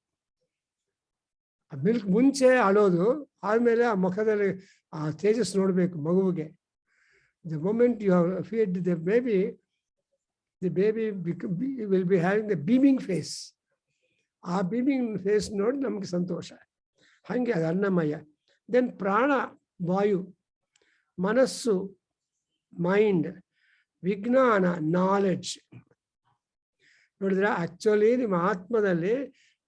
Milk ಮುಂಚೆ ಅಳೋದು, ಆದಮೇಲೆ ಆ ಮುಖದಲ್ಲಿ ಆ ತೇಜಸ್ ನೋಡಬೇಕು ಮಗುವಿಗೆ. The moment you have feed the baby, the baby will be having the beaming face. ಆ beaming face ನೋಡಿ ನಮಗೆ ಸಂತೋಷ. ಹಾಗೆ ಅದು ಅನ್ನಮಯ. ದೆನ್ ಪ್ರಾಣ ವಾಯು, ಮನಸ್ಸು ಮೈಂಡ್, ವಿಜ್ಞಾನ ನಾಲೆಡ್ಜ್. ನೋಡಿದ್ರೆ ಆಕ್ಚುಲಿ ನಿಮ್ಮ ಆತ್ಮದಲ್ಲಿ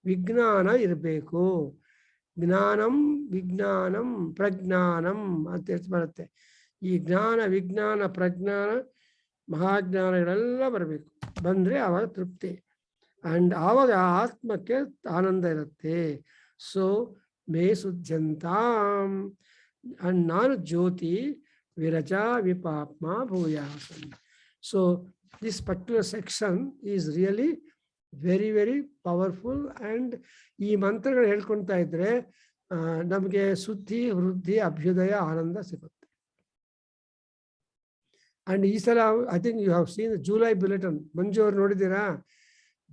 ವಿಜ್ಞಾನ ಇರಬೇಕು. ಜ್ಞಾನಂ ವಿಜ್ಞಾನಂ ಪ್ರಜ್ಞಾನಂ ಅಂತ ಬರುತ್ತೆ. ಈ ಜ್ಞಾನ ವಿಜ್ಞಾನ ಪ್ರಜ್ಞಾನ ಮಹಾಜ್ಞಾನಗಳೆಲ್ಲ ಬರಬೇಕು. ಬಂದರೆ ಆವಾಗ ತೃಪ್ತಿ. ಆ್ಯಂಡ್ ಆವಾಗ ಆತ್ಮಕ್ಕೆ ಆನಂದ ಇರುತ್ತೆ. So me sujjantam, and nan jyoti viraja vipapma bhuyasam. So this particular section is really very, very powerful, and ಈ ಮಂತ್ರಗಳು ಹೇಳ್ಕೊಂತಾ ಇದ್ರೆ ನಮಗೆ ಸುದ್ದಿ, ವೃದ್ಧಿ, ಅಭ್ಯುದಯ, ಆನಂದ ಸಿಗುತ್ತೆ. ಅಂಡ್ ಈ ಸಲ I think you have seen July bulletin. Manju ಅವ್ರು ನೋಡಿದ್ದೀರಾ?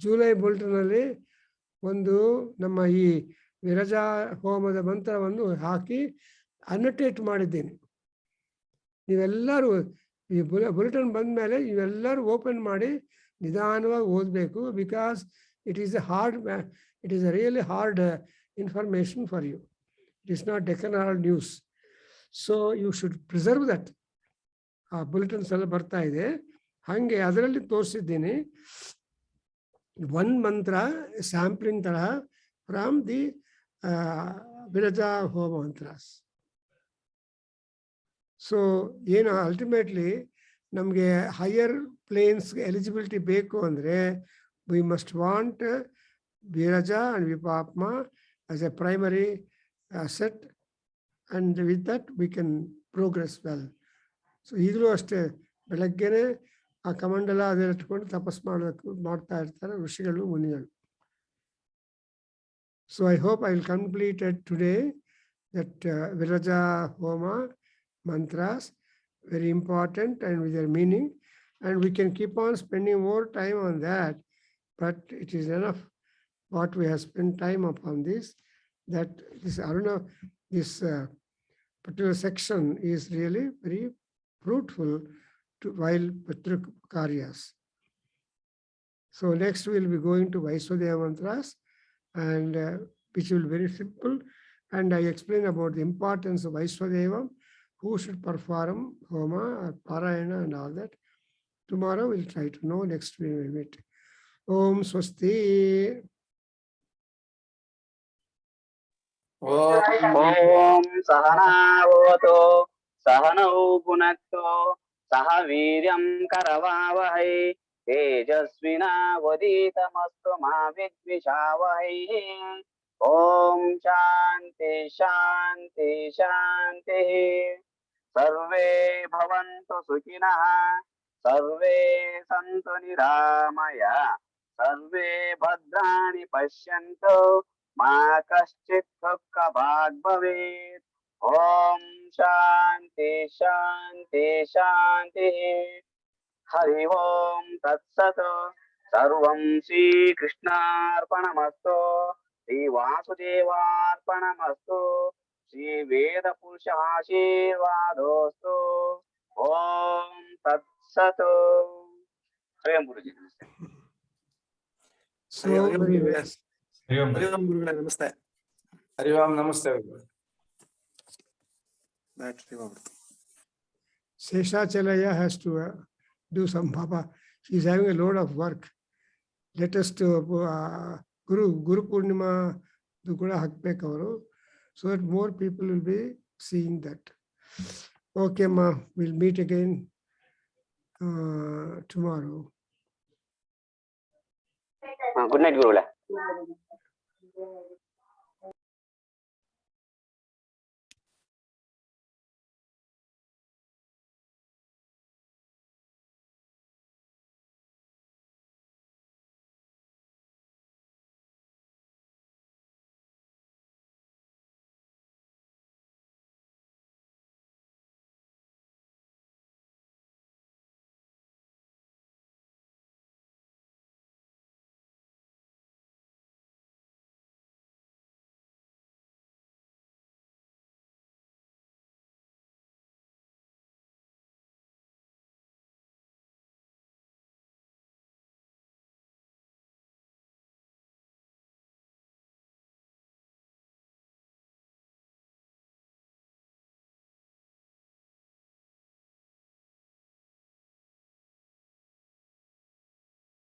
ಜುಲೈ ಬುಲೆಟಿನ್ ಅಲ್ಲಿ ಒಂದು ನಮ್ಮ ಈ ವಿರಜಾ ಹೋಮದ ಮಂತ್ರವನ್ನು ಹಾಕಿ ಅನ್ನೋಟೇಟ್ ಮಾಡಿದ್ದೀನಿ. ನೀವೆಲ್ಲರೂ ಈ ಬುಲೆಟಿನ್ ಬಂದ ಮೇಲೆ ನೀವೆಲ್ಲರೂ ಓಪನ್ ಮಾಡಿ ನಿಧಾನವಾಗಿ ಓದಬೇಕು. Because it is a hard, it is a really hard information for you. It is not Deccan Herald news. So you should preserve that. ಆ ಬುಲೆಟಿನ್ಸ್ ಎಲ್ಲ ಬರ್ತಾ ಇದೆ, ಹಾಗೆ ಅದರಲ್ಲಿ ತೋರಿಸಿದ್ದೀನಿ ಒಂದು ಮಂತ್ರ ಸ್ಯಾಂಪ್ಲಿಂಗ್ ತರ from the Viraja homa mantras. So ಏನು ಅಲ್ಟಿಮೇಟ್ಲಿ ನಮಗೆ ಹೈಯರ್ ಪ್ಲೇನ್ಸ್ಗೆ ಎಲಿಜಿಬಿಲಿಟಿ ಬೇಕು ಅಂದರೆ we must want Viraja and ವಿಪಾಪ್ಮ as a primary asset, and with that we can progress well. So ಈಗಲೂ ಅಷ್ಟೇ ಬೆಳಗ್ಗೆನೆ ಆ ಕಮಂಡಲ ಅದೆಲ್ಲ ಇಟ್ಕೊಂಡು ತಪಸ್ ಮಾಡ್ತಾ ಇರ್ತಾರೆ ಋಷಿಗಳು, ಮುನಿಗಳು. So I hope I will complete it today that Viraja ಹೋಮ mantras, very important and with their meaning, and we can keep on spending more time on that, but it is enough what we have spent time upon this. That this, I don't know, this particular section is really very fruitful to while Prabhakargaru. So next we will be going to Vaiswadeva mantras, and which will be very simple, and I explain about the importance of Vaiswadeva, who should perform homa or parayana and all that. Tomorrow we'll try to know. Next we will meet. Om Swasti. Om Sahana Voto Sahanau Punakto Saha Viryam Karavavahai Tejasvina Vaditamastu Ma Vidvishavahai. Om Shanti Shanti Shanti. Sarve bhavantu sukhinah, sarve santu niramaya, sarve bhadrani pashyantu, ma kaschit dukkha bhag bhavet. Om Shanti Shanti Shanti. Hari Om Tat Sat. Sarvam Shri Krishna Arpanamastu. Shri Vasudevarpanamastu. Shri Veda Purusha Ashirvadostu. Om Tat Sat. Swayam Guruji. So very nice. ಹರಿ ಓಂ ಹರಿ ಓಂ ಗುರುಗಳೇ, ನಮಸ್ತೆ. ಹರಿ ಓಂ ನಮಸ್ತೆ. Battery ಹೋಗ್ಬಿಡ್ತು. Seshachalaya has to do some Baba. He is having a load of work. Let us to Guru Purnima ಕೂಡ ಹಾಕ್ಬೇಕು ಅವರು, so that more people will be seeing that. Okay, ma, we'll meet again tomorrow. Good night, Gurula.